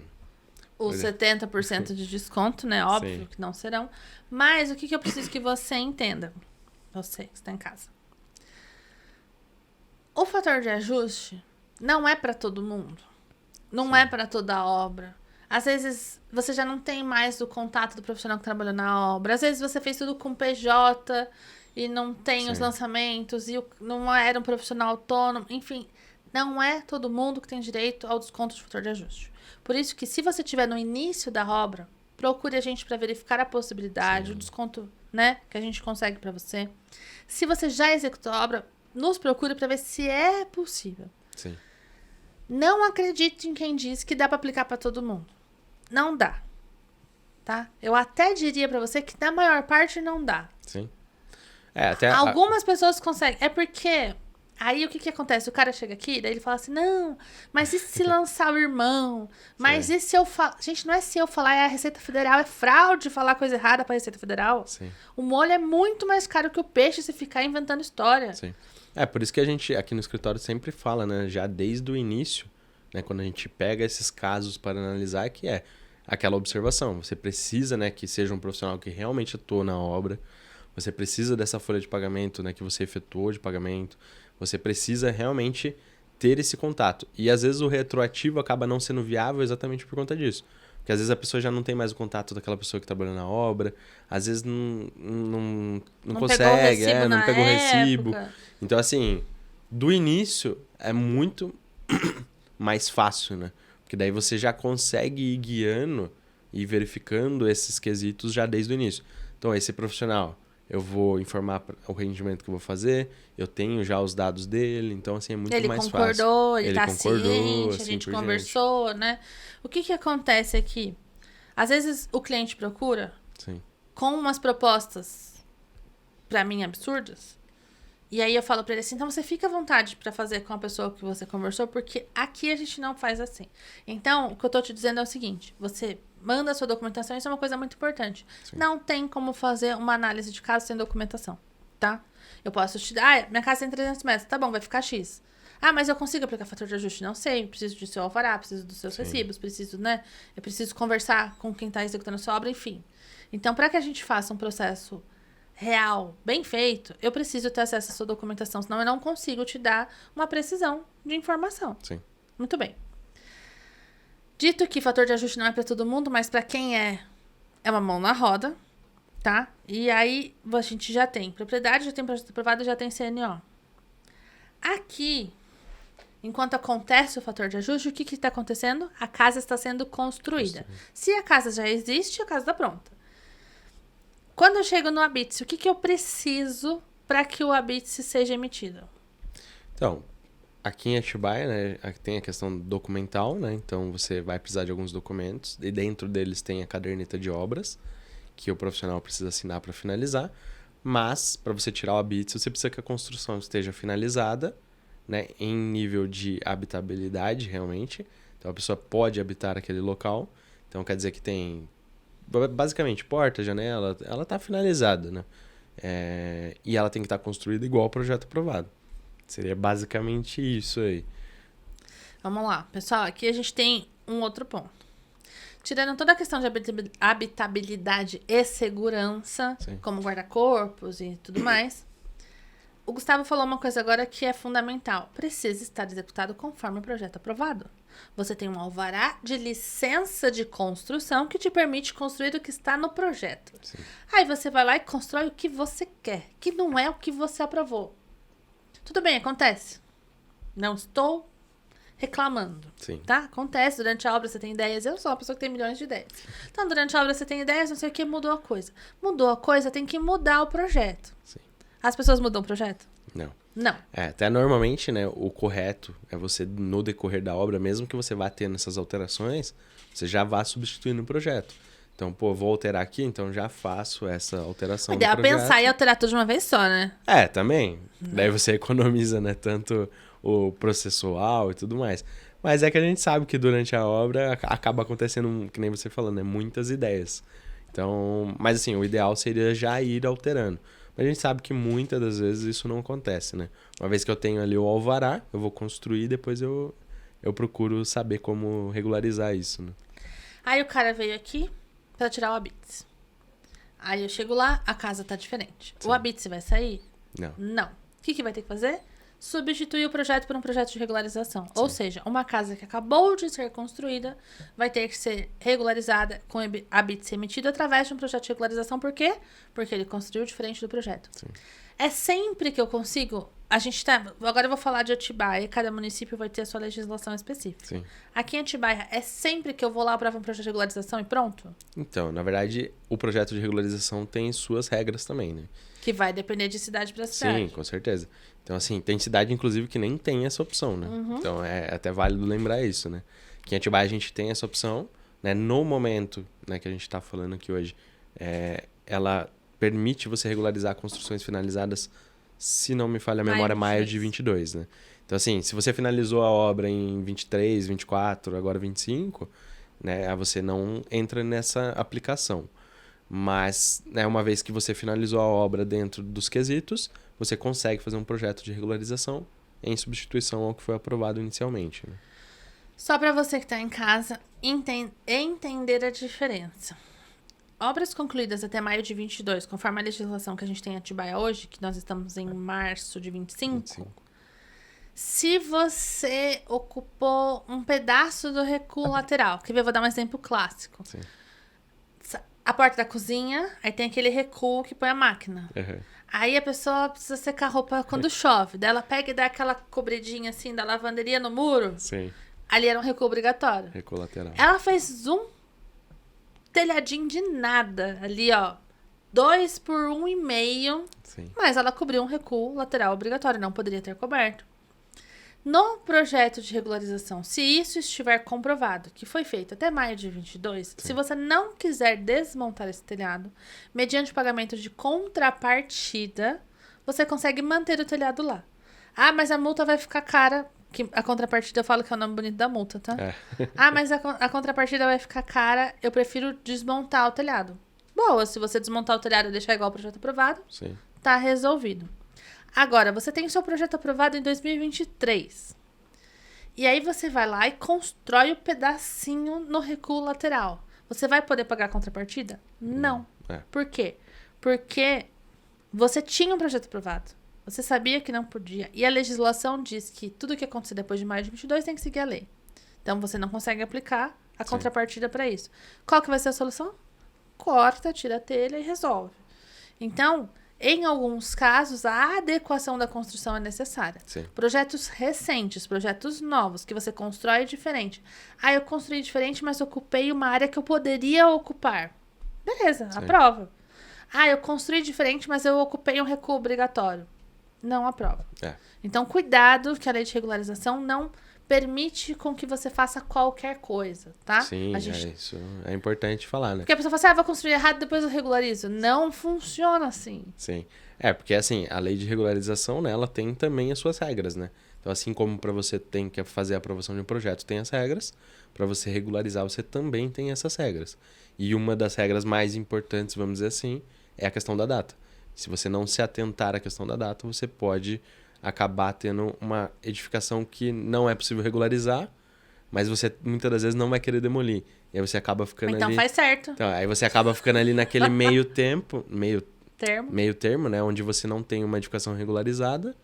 o 70% de desconto, né? Óbvio Sim. que não serão. Mas o que eu preciso que você entenda? Você que está em casa. O fator de ajuste não é para todo mundo. Não é para toda a obra. Às vezes, você já não tem mais o contato do profissional que trabalhou na obra. Às vezes, você fez tudo com PJ e não tem os Sim. lançamentos e não era um profissional autônomo. Enfim, não é todo mundo que tem direito ao desconto de fator de ajuste. Por isso que, se você estiver no início da obra, procure a gente para verificar a possibilidade, Sim. o desconto, né, que a gente consegue para você. Se você já executou a obra, nos procure para ver se é possível. Sim. Não acredite em quem diz que dá para aplicar para todo mundo. Não dá, tá? Eu até diria pra você que na maior parte não dá. Sim. Até Algumas pessoas conseguem. É porque aí o que acontece? O cara chega aqui, daí ele fala assim: "Não, mas e se lançar o irmão? Mas e se eu falar, gente, não é se eu falar, é a Receita Federal, é fraude falar coisa errada pra Receita Federal. Sim. O molho é muito mais caro que o peixe se ficar inventando história. Sim. Por isso que a gente aqui no escritório sempre fala, né, já desde o início, né, quando a gente pega esses casos para analisar, que é aquela observação. Você precisa, né, que seja um profissional que realmente atua na obra. Você precisa dessa folha de pagamento, né, que você efetuou de pagamento. Você precisa realmente ter esse contato. E às vezes o retroativo acaba não sendo viável exatamente por conta disso. Porque às vezes a pessoa já não tem mais o contato daquela pessoa que trabalhou na obra. Às vezes não consegue, não pegou o recibo. Então, assim, do início é muito mais fácil, né? Porque daí você já consegue ir guiando e verificando esses quesitos já desde o início. Então, esse profissional, eu vou informar o rendimento que eu vou fazer, eu tenho já os dados dele, então, assim, é muito mais fácil. Ele tá ciente, assim a gente por conversou, né? O que acontece aqui? Às vezes o cliente procura Sim. com umas propostas, pra mim, absurdas. E aí eu falo pra ele assim, então você fica à vontade pra fazer com a pessoa que você conversou, porque aqui a gente não faz assim. Então, o que eu tô te dizendo é o seguinte, você manda a sua documentação, isso é uma coisa muito importante. Sim. Não tem como fazer uma análise de caso sem documentação, tá? Eu posso te dar, minha casa tem 300 metros, tá bom, vai ficar X. Ah, mas eu consigo aplicar fator de ajuste? Não sei, preciso do seu alvará, preciso dos seus recibos, preciso, né? Eu preciso conversar com quem tá executando a sua obra, enfim. Então, pra que a gente faça um processo real, bem feito, eu preciso ter acesso à sua documentação, senão eu não consigo te dar uma precisão de informação. Sim. Muito bem. Dito que fator de ajuste não é para todo mundo, mas para quem é uma mão na roda, tá? E aí a gente já tem propriedade, já tem projeto aprovado, já tem CNO. Aqui, enquanto acontece o fator de ajuste, o que está acontecendo? A casa está sendo construída. Se a casa já existe, a casa está pronta. Quando eu chego no Habite, o que eu preciso para que o Habite seja emitido? Então, aqui em Atibaia, né, tem a questão documental, né? Então você vai precisar de alguns documentos e dentro deles tem a caderneta de obras que o profissional precisa assinar para finalizar. Mas para você tirar o Habite, você precisa que a construção esteja finalizada, né, em nível de habitabilidade realmente. Então a pessoa pode habitar aquele local. Então quer dizer que tem basicamente porta, janela, ela está finalizada, né? E ela tem que estar construída igual ao projeto aprovado. Seria basicamente isso aí. Vamos lá, pessoal, aqui a gente tem um outro ponto. Tirando toda a questão de habitabilidade e segurança, Sim. como guarda-corpos e tudo mais, o Gustavo falou uma coisa agora que é fundamental. Precisa estar executado conforme o projeto aprovado. Você tem um alvará de licença de construção que te permite construir o que está no projeto. Sim. Aí você vai lá e constrói o que você quer, que não é o que você aprovou. Tudo bem, acontece. Não estou reclamando. Sim. Tá? Acontece, durante a obra você tem ideias. Eu sou uma pessoa que tem milhões de ideias. Então, durante a obra você tem ideias, não sei o que, mudou a coisa. Mudou a coisa, tem que mudar o projeto. Sim. As pessoas mudam o projeto? Não. Não. Até normalmente, né, o correto é você, no decorrer da obra, mesmo que você vá tendo essas alterações, você já vá substituindo o projeto. Então, pô, vou alterar aqui, então já faço essa alteração O do ideal é projeto. pensar e alterar tudo de uma vez só, né? Também. Daí você economiza, né, tanto o processual e tudo mais. Mas é que a gente sabe que durante a obra acaba acontecendo, que nem você falando, né, muitas ideias. Então, mas assim, o ideal seria já ir alterando. Mas a gente sabe que muitas das vezes isso não acontece, né? Uma vez que eu tenho ali o alvará, eu vou construir, depois eu procuro saber como regularizar isso, né? Aí o cara veio aqui pra tirar o Habite. Aí eu chego lá, a casa tá diferente. Sim. O Habite vai sair? Não. Não. O que vai ter que fazer? Substituir o projeto por um projeto de regularização. Ou seja, uma casa que acabou de ser construída vai ter que ser regularizada com Habite emitido através de um projeto de regularização. Por quê? Porque ele construiu diferente do projeto. Sim. É sempre que eu consigo... Agora eu vou falar de Atibaia. Cada município vai ter a sua legislação específica. Sim. Aqui em Atibaia, é sempre que eu vou lá aprovar um projeto de regularização e pronto? Então, na verdade, o projeto de regularização tem suas regras também, né? Que vai depender de cidade para cidade. Sim, com certeza. Então, assim, tem cidade, inclusive, que nem tem essa opção, né? Então, é até válido lembrar isso, né? Que em Atibaia a gente tem essa opção, né? No momento, né, que a gente está falando aqui hoje, ela permite você regularizar construções finalizadas, se não me falha a memória, maio de 22, né? Então, assim, se você finalizou a obra em 23, 24, agora 25, né? Você não entra nessa aplicação. Mas, né, uma vez que você finalizou a obra dentro dos quesitos, você consegue fazer um projeto de regularização em substituição ao que foi aprovado inicialmente, né? Só para você que está em casa entender a diferença. Obras concluídas até maio de 22, conforme a legislação que a gente tem em Atibaia hoje, que nós estamos em março de 25. Se você ocupou um pedaço do recuo lateral, quer ver? Eu vou dar um exemplo clássico. Sim. A porta da cozinha, aí tem aquele recuo que põe a máquina. Uhum. Aí a pessoa precisa secar a roupa quando chove. Daí ela pega e dá aquela cobridinha assim da lavanderia no muro. Sim. Ali era um recuo obrigatório. Recuo lateral. Ela fez um telhadinho de nada ali, ó. 2 por 1,5. Sim. Mas ela cobriu um recuo lateral obrigatório. Não poderia ter coberto. No projeto de regularização, se isso estiver comprovado, que foi feito até maio de 22, se você não quiser desmontar esse telhado, mediante pagamento de contrapartida, você consegue manter o telhado lá. Ah, mas a multa vai ficar cara. Que a contrapartida, eu falo que é o nome bonito da multa, tá? Ah, mas a contrapartida vai ficar cara, eu prefiro desmontar o telhado. Boa, se você desmontar o telhado e deixar igual o projeto aprovado, Sim. tá resolvido. Agora, você tem o seu projeto aprovado em 2023. E aí você vai lá e constrói o pedacinho no recuo lateral. Você vai poder pagar a contrapartida? Não. Por quê? Porque você tinha um projeto aprovado. Você sabia que não podia. E a legislação diz que tudo que acontecer depois de maio de 22 tem que seguir a lei. Então, você não consegue aplicar a contrapartida para isso. Qual que vai ser a solução? corta, tira a telha e resolve. Então, em alguns casos, a adequação da construção é necessária. Sim. Projetos recentes, projetos novos, que você constrói diferente. Ah, eu construí diferente, mas ocupei uma área que eu poderia ocupar. Beleza, Sim. aprova. Ah, eu construí diferente, mas eu ocupei um recuo obrigatório. Não aprova. Então, cuidado que a lei de regularização não permite com que você faça qualquer coisa, tá? Sim, isso é importante falar, né? Porque a pessoa fala assim, vou construir errado, depois eu regularizo. Não funciona assim. Sim. Porque assim, a lei de regularização, né, ela tem também as suas regras, né? Então, assim como para você tem que fazer a aprovação de um projeto, tem as regras, para você regularizar, você também tem essas regras. E uma das regras mais importantes, vamos dizer assim, é a questão da data. Se você não se atentar à questão da data, você pode acabar tendo uma edificação que não é possível regularizar, mas você muitas das vezes não vai querer demolir. E aí você acaba ficando Então ali... faz certo. Então, aí você acaba ficando ali naquele meio termo, né? Onde você não tem uma edificação regularizada,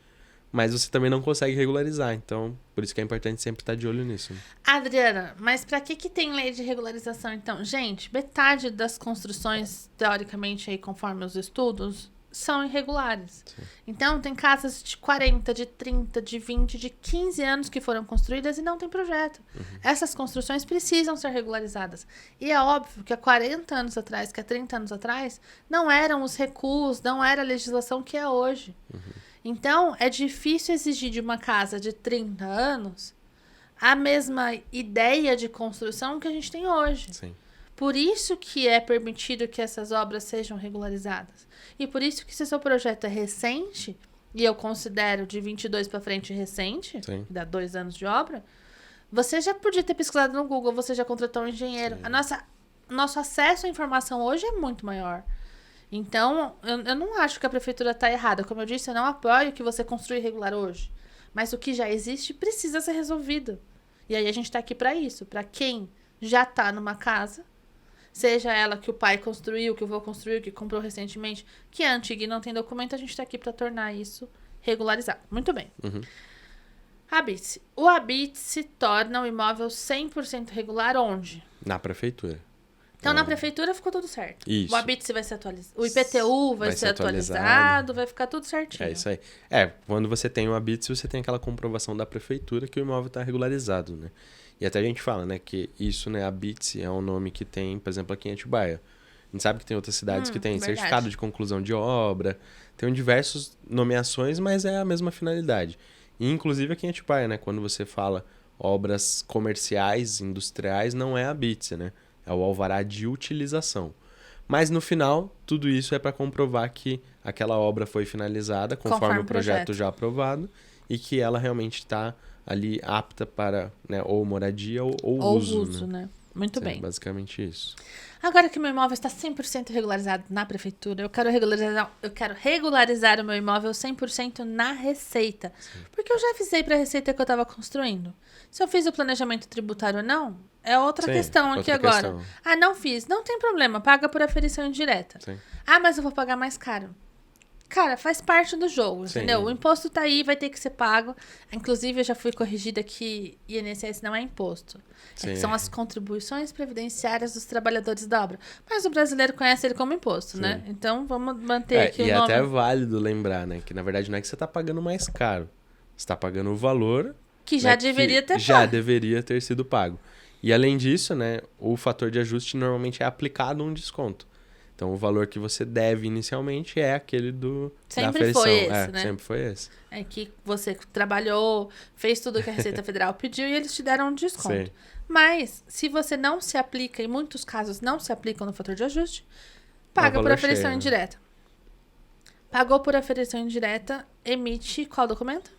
mas você também não consegue regularizar. Então, por isso que é importante sempre estar de olho nisso. Adriana, mas pra que tem lei de regularização, então? Gente, metade das construções, teoricamente, aí, conforme os estudos, são irregulares. Sim. Então, tem casas de 40, de 30, de 20, de 15 anos que foram construídas e não tem projeto. Essas construções precisam ser regularizadas. E é óbvio que há 40 anos atrás, que há 30 anos atrás, não eram os recuos, não era a legislação que é hoje. Então, é difícil exigir de uma casa de 30 anos a mesma ideia de construção que a gente tem hoje. Sim. Por isso que é permitido que essas obras sejam regularizadas. E por isso que se seu projeto é recente, e eu considero de 22 para frente recente, Sim. dá 2 anos de obra, você já podia ter pesquisado no Google, você já contratou um engenheiro. Sim. Nosso acesso à informação hoje é muito maior. Então, eu não acho que a prefeitura está errada. Como eu disse, eu não apoio que você construa irregular hoje. Mas o que já existe precisa ser resolvido. E aí a gente está aqui para isso. Para quem já está numa casa, seja ela que o pai construiu, que o vô construiu, que comprou recentemente, que é antiga e não tem documento, a gente está aqui para tornar isso regularizado. Muito bem. Habite-se. O habite se torna o imóvel 100% regular onde? Na prefeitura. Então, na prefeitura ficou tudo certo. Isso. O habite-se vai ser atualizado. O IPTU vai ser atualizado, atualizado. vai ficar tudo certinho. É isso aí. Quando você tem o habite, você tem aquela comprovação da prefeitura que o imóvel está regularizado, né? E até a gente fala, né, que isso, né, habite é um nome que tem, por exemplo, aqui em Atibaia. A gente sabe que tem outras cidades que tem verdade. certificado de conclusão de obra, tem diversas nomeações, mas é a mesma finalidade. E, inclusive aqui em Atibaia, né, quando você fala obras comerciais, industriais, não é habite, né? É o alvará de utilização. Mas no final, tudo isso é para comprovar que aquela obra foi finalizada conforme o projeto já aprovado e que ela realmente está ali apta para, né, ou moradia ou uso, né? Muito bem. É basicamente isso. Agora que meu imóvel está 100% regularizado na prefeitura, eu quero regularizar o meu imóvel 100% na Receita. Sim. Porque eu já avisei para a Receita que eu estava construindo. Se eu fiz o planejamento tributário ou não, é outra questão aqui agora. Ah, não fiz. Não tem problema, paga por aferição indireta. Sim. Ah, mas eu vou pagar mais caro. Cara, faz parte do jogo, entendeu? O imposto tá aí, vai ter que ser pago. Inclusive, eu já fui corrigida que INSS não é imposto. São as contribuições previdenciárias dos trabalhadores da obra. Mas o brasileiro conhece ele como imposto, né? Então, vamos manter aqui o nome. E até é válido lembrar, né? Que, na verdade, não é que você tá pagando mais caro. Você tá pagando o valor... Que já deveria ter pago. Já deveria ter sido pago. E, além disso, né? O fator de ajuste normalmente é aplicado um desconto. Então, o valor que você deve inicialmente é aquele da aferição. Foi esse, né? Sempre foi esse. É que você trabalhou, fez tudo o que a Receita Federal pediu e eles te deram um desconto. Sim. Mas, se você não se aplica, em muitos casos não se aplicam no fator de ajuste, paga por aferição cheio, indireta. Pagou por aferição indireta, emite qual documento?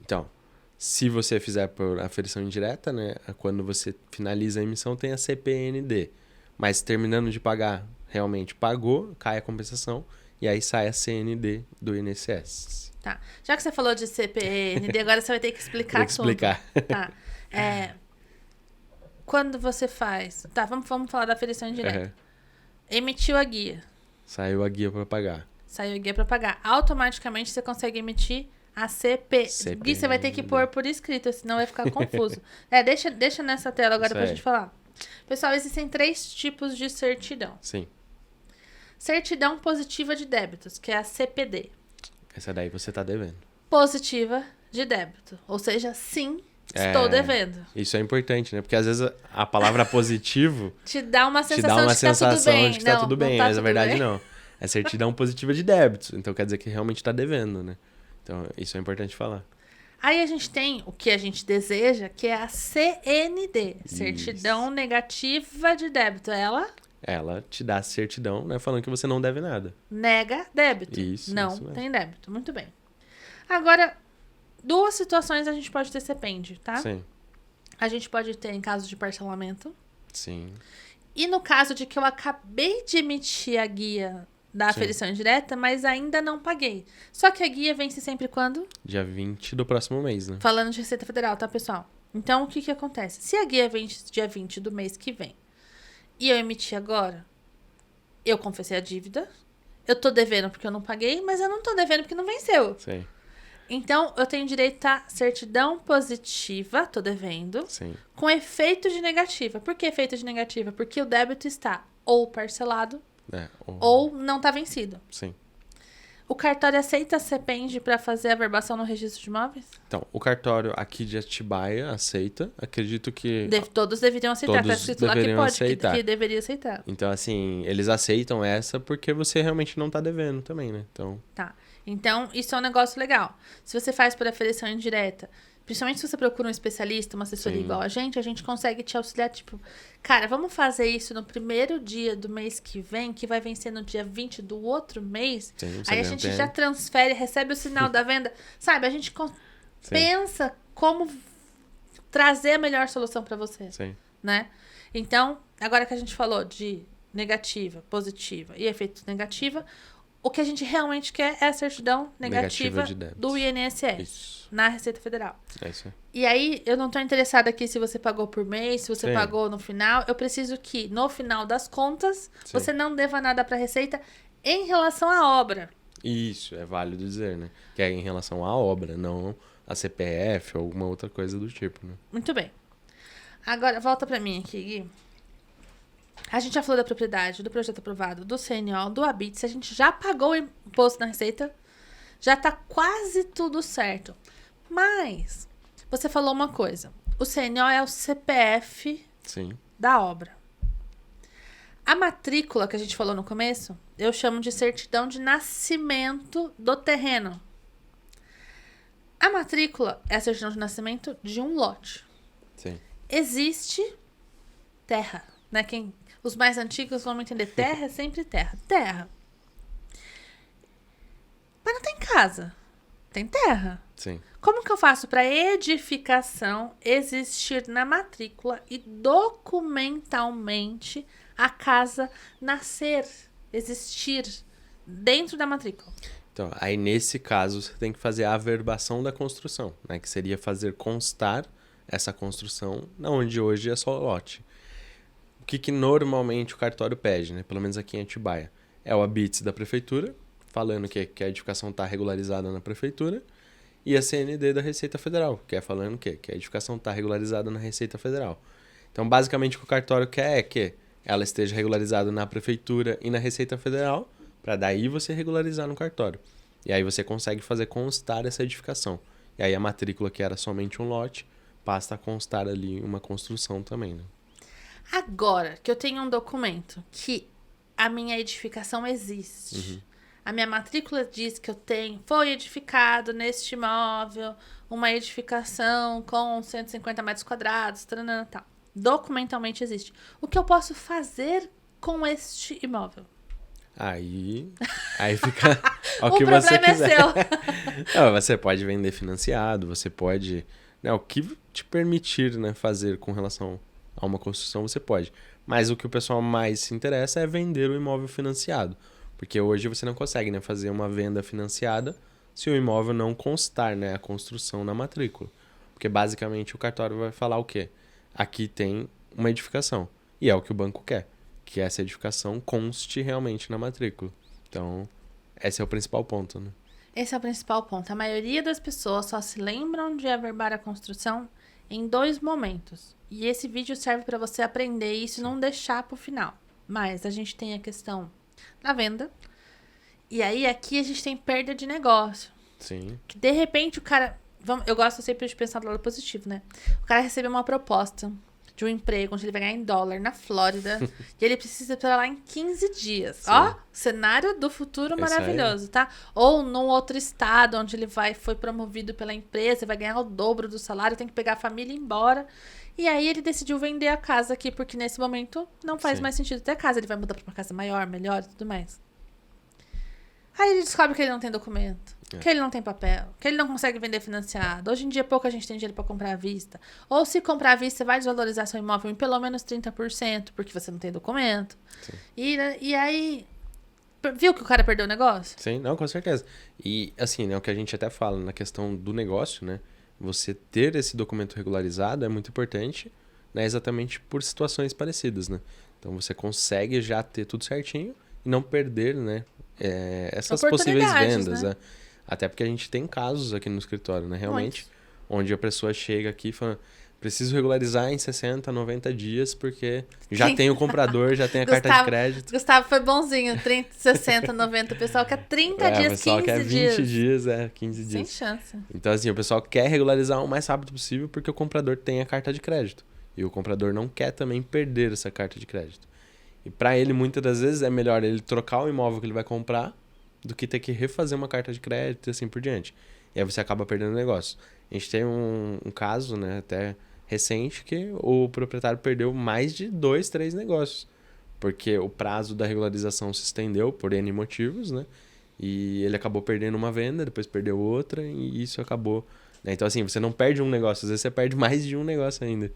Então, se você fizer por aferição indireta, né? Quando você finaliza a emissão, tem a CPND. Mas terminando de pagar, realmente pagou, cai a compensação e aí sai a CND do INSS. Tá. Já que você falou de CPND, agora você vai ter que explicar Tem que explicar. tudo. Tá. Quando você faz... Tá, vamos falar da aferição indireta. Emitiu a guia. Saiu a guia para pagar. Saiu a guia para pagar. Automaticamente você consegue emitir a CPND. Você vai ter que pôr por escrito, senão vai ficar confuso. Deixa nessa tela agora pra gente falar. Pessoal, existem 3 tipos de certidão. Sim. Certidão positiva de débitos, que é a CPD. Essa daí você tá devendo. Positiva de débito. Ou seja, sim, estou devendo. Isso é importante, né? Porque às vezes a palavra positivo Te dá uma te sensação, dá uma de que tá tudo sensação bem. de que tá tudo bem, tá mas na tudo verdade bem. não. É certidão positiva de débitos. Então quer dizer que realmente tá devendo, né? Então isso é importante falar. Aí a gente tem o que a gente deseja, que é a CND, Certidão Negativa de Débito. Ela te dá certidão, né? Falando que você não deve nada. Nega débito. Isso Não mesmo. tem débito. Muito bem. Agora, 2 situações a gente pode ter CPEND, tá? Sim. A gente pode ter em caso de parcelamento. Sim. E no caso de que eu acabei de emitir a guia da aferição indireta, mas ainda não paguei. Só que a guia vence sempre quando? Dia 20 do próximo mês, né? Falando de Receita Federal, tá, pessoal? Então, o que acontece? Se a guia vence dia 20 do mês que vem e eu emiti agora, eu confessei a dívida, eu tô devendo porque eu não paguei, mas eu não tô devendo porque não venceu. Sim. Então, eu tenho direito a certidão positiva, tô devendo, Sim. com efeito de negativa. Por que efeito de negativa? Porque o débito está ou parcelado ou não tá vencido. Sim. O cartório aceita a CPEND para fazer a verbação no registro de imóveis? Então, o cartório aqui de Atibaia aceita. Acredito que... Todos deveriam aceitar. Todos Tá escrito lá que deveriam pode, aceitar. que deveria aceitar. Então, assim, eles aceitam essa porque você realmente não tá devendo também, né? Então, Tá. Então, isso é um negócio legal. Se você faz por aferição indireta, principalmente se você procura um especialista, uma assessoria Sim. igual a gente consegue te auxiliar, tipo, cara, vamos fazer isso no primeiro dia do mês que vem, que vai vencer no dia 20 do outro mês. sim, você Aí a ganha gente tempo. já transfere, recebe o sinal da venda. Sabe, a gente pensa como trazer a melhor solução para você, Sim. né? Então, agora que a gente falou de negativa, positiva e efeito negativa, o que a gente realmente quer é a certidão negativa de débitos. do INSS Isso. na Receita Federal. É isso aí. E aí, eu não tô interessada aqui se você pagou por mês, se você Sim. pagou no final. Eu preciso que, no final das contas, Sim. você não deva nada para a Receita em relação à obra. Isso, é válido dizer, né? Que é em relação à obra, não a CPF ou alguma outra coisa do tipo, né? Muito bem. Agora, volta para mim aqui, Gui. A gente já falou da propriedade, do projeto aprovado, do CNO, do Habite. A gente já pagou o imposto na Receita. Já tá quase tudo certo. Mas, você falou uma coisa. O CNO é o CPF Sim. da obra. A matrícula que a gente falou no começo, eu chamo de certidão de nascimento do terreno. A matrícula é a certidão de nascimento de um lote. Sim. Existe terra, né? Os mais antigos vão entender. Terra é sempre terra. Terra. Mas não tem casa. Tem terra. Sim. Como que eu faço para edificação existir na matrícula e documentalmente a casa nascer, existir dentro da matrícula? Então, aí nesse caso você tem que fazer a averbação da construção, né? Que seria fazer constar essa construção, onde hoje é só lote. O que normalmente o cartório pede, né? Pelo menos aqui em Atibaia. É o habite da prefeitura, falando que a edificação está regularizada na prefeitura, e a CND da Receita Federal, que é falando que a edificação está regularizada na Receita Federal. Então, basicamente, o que o cartório quer é que ela esteja regularizada na prefeitura e na Receita Federal, para daí você regularizar no cartório. E aí você consegue fazer constar essa edificação. E aí a matrícula, que era somente um lote, passa a constar ali uma construção também, né? Agora que eu tenho um documento que a minha edificação existe, a minha matrícula diz que foi edificado neste imóvel, uma edificação com 150 metros quadrados, tal. Documentalmente existe. O que eu posso fazer com este imóvel? Aí fica o O que você problema é quiser. seu. Não, você pode vender financiado, você pode... Né, o que te permitir, né, fazer com relação a uma construção, você pode. Mas o que o pessoal mais se interessa é vender o imóvel financiado. Porque hoje você não consegue, né, fazer uma venda financiada se o imóvel não constar, né, a construção na matrícula. Porque basicamente o cartório vai falar o quê? Aqui tem uma edificação. E é o que o banco quer. Que essa edificação conste realmente na matrícula. Então, esse é o principal ponto, né? Esse é o principal ponto. A maioria das pessoas só se lembram de averbar a construção em 2 momentos. E esse vídeo serve para você aprender isso e não deixar pro final. Mas a gente tem a questão da venda. E aí aqui a gente tem perda de negócio. Sim. Que de repente o cara... eu gosto sempre de pensar do lado positivo, né? O cara recebeu uma proposta de um emprego onde ele vai ganhar em dólar na Flórida e ele precisa ir pra lá em 15 dias. Sim. Ó, cenário do futuro maravilhoso, tá? Ou num outro estado onde ele foi promovido pela empresa, vai ganhar o dobro do salário, tem que pegar a família e ir embora. E aí ele decidiu vender a casa aqui, porque nesse momento não faz mais sentido ter a casa. Ele vai mudar pra uma casa maior, melhor e tudo mais. Aí ele descobre que ele não tem documento, que ele não tem papel, que ele não consegue vender financiado. Hoje em dia, pouca gente tem dinheiro para comprar à vista. Ou se comprar à vista, vai desvalorizar seu imóvel em pelo menos 30%, porque você não tem documento. E aí, viu que o cara perdeu o negócio? Sim, não, com certeza. E assim, né, o que a gente até fala na questão do negócio, né? Você ter esse documento regularizado é muito importante, né? Exatamente por situações parecidas, né? Então você consegue já ter tudo certinho e não perder, né? Essas possíveis vendas, né? Até porque a gente tem casos aqui no escritório, né? Realmente, onde a pessoa chega aqui e fala, preciso regularizar em 60, 90 dias, porque já tem o comprador, já tem a carta de crédito. Gustavo foi bonzinho, 30, 60, 90. O pessoal quer 30 dias, 15 dias. O pessoal quer 20 dias, 15 dias. Sem chance. Então, assim, o pessoal quer regularizar o mais rápido possível porque o comprador tem a carta de crédito. E o comprador não quer também perder essa carta de crédito. E para ele, muitas das vezes, é melhor ele trocar o imóvel que ele vai comprar do que ter que refazer uma carta de crédito e assim por diante. E aí você acaba perdendo o negócio. A gente tem um caso, né, até recente, que o proprietário perdeu mais de 2, 3 negócios. Porque o prazo da regularização se estendeu por N motivos, né? E ele acabou perdendo uma venda, depois perdeu outra e isso acabou... né? Então, assim, você não perde um negócio, às vezes você perde mais de um negócio ainda.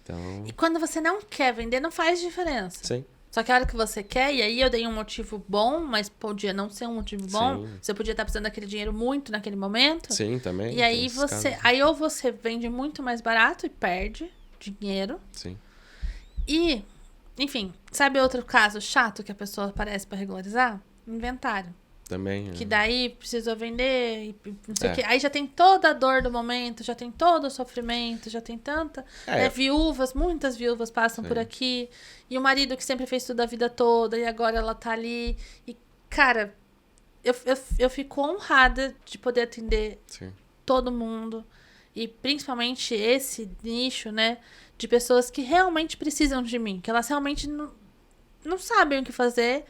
Então... E quando você não quer vender, não faz diferença. Sim. Só que a hora que você quer, e aí eu dei um motivo bom, mas podia não ser um motivo bom. Sim. Você podia estar precisando daquele dinheiro muito naquele momento. Sim, também. E aí ou você vende muito mais barato e perde dinheiro. Sim. E, enfim, sabe outro caso chato que a pessoa aparece para regularizar? Inventário. Também. Que daí precisou vender e não sei o quê. Aí já tem toda a dor do momento, já tem todo o sofrimento, já tem tanta... viúvas, muitas viúvas passam por aqui. E o marido que sempre fez tudo a vida toda e agora ela tá ali. E, cara, eu fico honrada de poder atender todo mundo. E principalmente esse nicho, né? De pessoas que realmente precisam de mim. Que elas realmente não sabem o que fazer.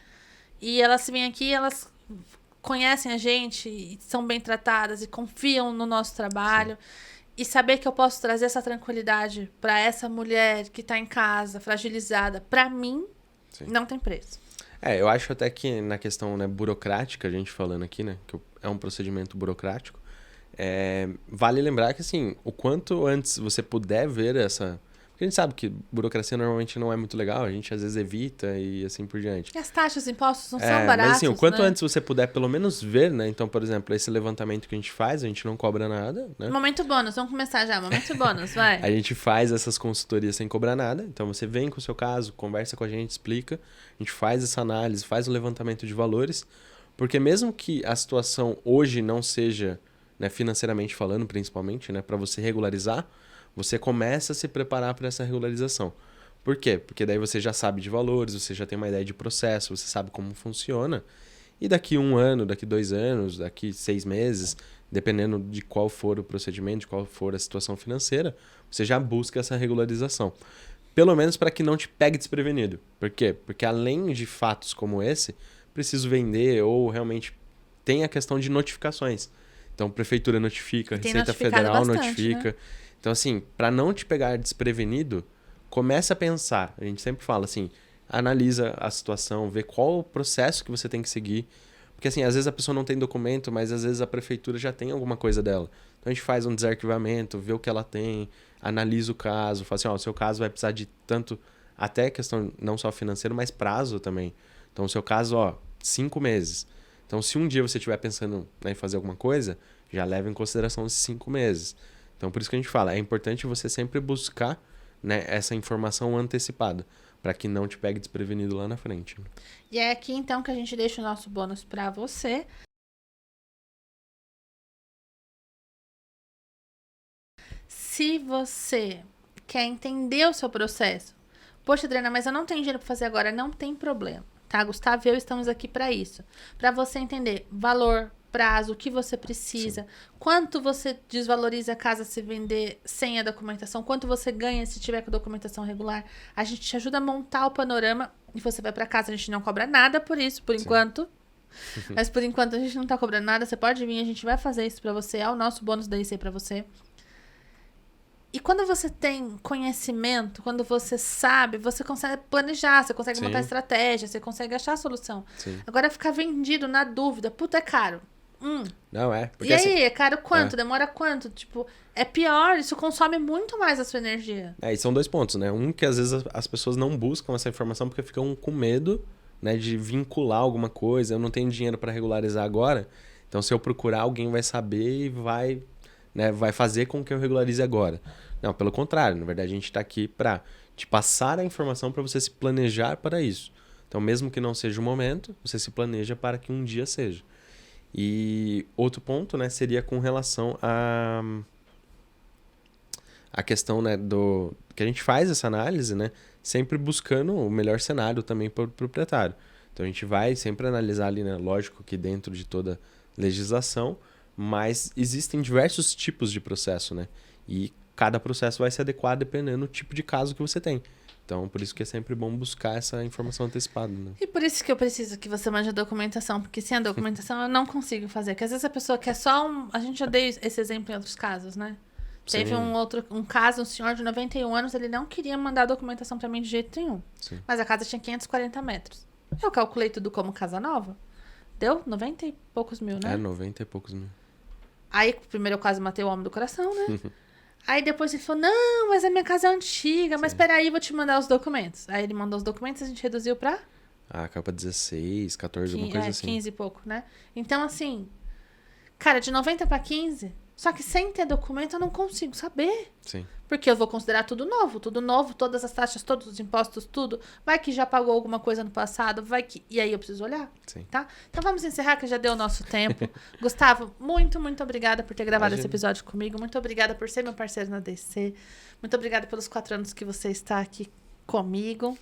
E elas vêm aqui, elas... conhecem a gente e são bem tratadas e confiam no nosso trabalho. E saber que eu posso trazer essa tranquilidade para essa mulher que tá em casa, fragilizada, para mim, não tem preço. Eu acho até que na questão, né, burocrática, a gente falando aqui, né, que é um procedimento burocrático, vale lembrar que, assim, o quanto antes você puder ver essa... Porque a gente sabe que burocracia normalmente não é muito legal, a gente às vezes evita e assim por diante. E as taxas, os impostos não são baratos, mas assim, o quanto né? antes você puder pelo menos ver, né? Então, por exemplo, esse levantamento que a gente não cobra nada, né? Momento bônus, vamos começar já, momento bônus, vai. A gente faz essas consultorias sem cobrar nada, então você vem com o seu caso, conversa com a gente, explica, a gente faz essa análise, faz o levantamento de valores, porque mesmo que a situação hoje não seja, né, financeiramente falando, principalmente, né, para você regularizar, você começa a se preparar para essa regularização. Por quê? Porque daí você já sabe de valores, você já tem uma ideia de processo, você sabe como funciona. E daqui 1 ano, daqui 2 anos, daqui 6 meses, dependendo de qual for o procedimento, de qual for a situação financeira, você já busca essa regularização. Pelo menos para que não te pegue desprevenido. Por quê? Porque além de fatos como esse, preciso vender ou realmente tem a questão de notificações. Então, Prefeitura notifica, Receita Federal bastante, notifica... Né? Então, assim, para não te pegar desprevenido, começa a pensar. A gente sempre fala assim, analisa a situação, vê qual o processo que você tem que seguir. Porque, assim, às vezes a pessoa não tem documento, mas às vezes a prefeitura já tem alguma coisa dela. Então, a gente faz um desarquivamento, vê o que ela tem, analisa o caso, fala assim, o seu caso vai precisar de tanto, até questão não só financeira, mas prazo também. Então, o seu caso, 5 meses. Então, se um dia você estiver pensando, né, em fazer alguma coisa, já leva em consideração esses 5 meses. Então, por isso que a gente fala, é importante você sempre buscar, né, essa informação antecipada, para que não te pegue desprevenido lá na frente. E é aqui, então, que a gente deixa o nosso bônus para você. Se você quer entender o seu processo, poxa, Adriana, mas eu não tenho dinheiro para fazer agora, não tem problema, tá? Gustavo e eu estamos aqui para isso. Para você entender valor, prazo, o que você precisa, Sim. quanto você desvaloriza a casa se vender sem a documentação, quanto você ganha se tiver com documentação regular. A gente te ajuda a montar o panorama e você vai para casa. A gente não cobra nada por isso, por enquanto. Mas por enquanto a gente não tá cobrando nada. Você pode vir, a gente vai fazer isso para você. É o nosso bônus da IC para você. E quando você tem conhecimento, quando você sabe, você consegue planejar, você consegue Sim. montar estratégia, você consegue achar a solução. Sim. Agora ficar vendido na dúvida, puta, é caro. Não, é. Porque E assim, aí, é caro quanto? Demora quanto? Tipo, é pior, isso consome muito mais a sua energia. e são 2 pontos, né? Um que às vezes as pessoas não buscam essa informação porque ficam com medo, né, de vincular alguma coisa. Eu não tenho dinheiro para regularizar agora, então se eu procurar, alguém vai saber e vai, né, vai fazer com que eu regularize agora. Não, pelo contrário, na verdade a gente está aqui para te passar a informação para você se planejar para isso. Então, mesmo que não seja o momento, você se planeja para que um dia seja. E outro ponto, né, seria com relação a questão, né, do que a gente faz essa análise, né, sempre buscando o melhor cenário também para o proprietário. Então a gente vai sempre analisar ali, né, lógico que dentro de toda legislação, mas existem diversos tipos de processo, né, e cada processo vai se adequar dependendo do tipo de caso que você tem. Então, por isso que é sempre bom buscar essa informação antecipada, né? E por isso que eu preciso que você mande a documentação, porque sem a documentação eu não consigo fazer. Porque às vezes a pessoa quer só um... A gente já deu esse exemplo em outros casos, né? Teve Sim. um caso, um senhor de 91 anos, ele não queria mandar a documentação pra mim de jeito nenhum. Sim. Mas a casa tinha 540 metros. Eu calculei tudo como casa nova. Deu 90 e poucos mil, né? 90 e poucos mil. Aí, primeiro eu quase matei o homem do coração, né? Aí depois ele falou, não, mas a minha casa é antiga, mas peraí, vou te mandar os documentos. Aí ele mandou os documentos, a gente reduziu pra Capa 16, 14, alguma coisa assim. 15 e pouco, né? Então, assim, cara, de 90 pra 15, só que sem ter documento eu não consigo saber. Sim. Porque eu vou considerar tudo novo, todas as taxas, todos os impostos, tudo. Vai que já pagou alguma coisa no passado, vai que... E aí eu preciso olhar, Sim. tá? Então vamos encerrar, que já deu o nosso tempo. Gustavo, muito, muito obrigada por ter gravado esse episódio comigo. Muito obrigada por ser meu parceiro na DC. Muito obrigada pelos 4 anos que você está aqui comigo,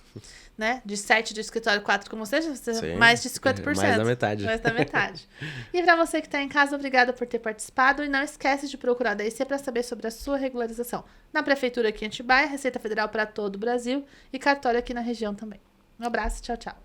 né? De 7 de escritório, 4 com você, Sim. mais de 50%. Mais da metade. Mais da metade. E pra você que tá em casa, obrigada por ter participado. E não esquece de procurar a DIC para saber sobre a sua regularização. Na Prefeitura aqui em Atibaia, Receita Federal para todo o Brasil e cartório aqui na região também. Um abraço, tchau, tchau.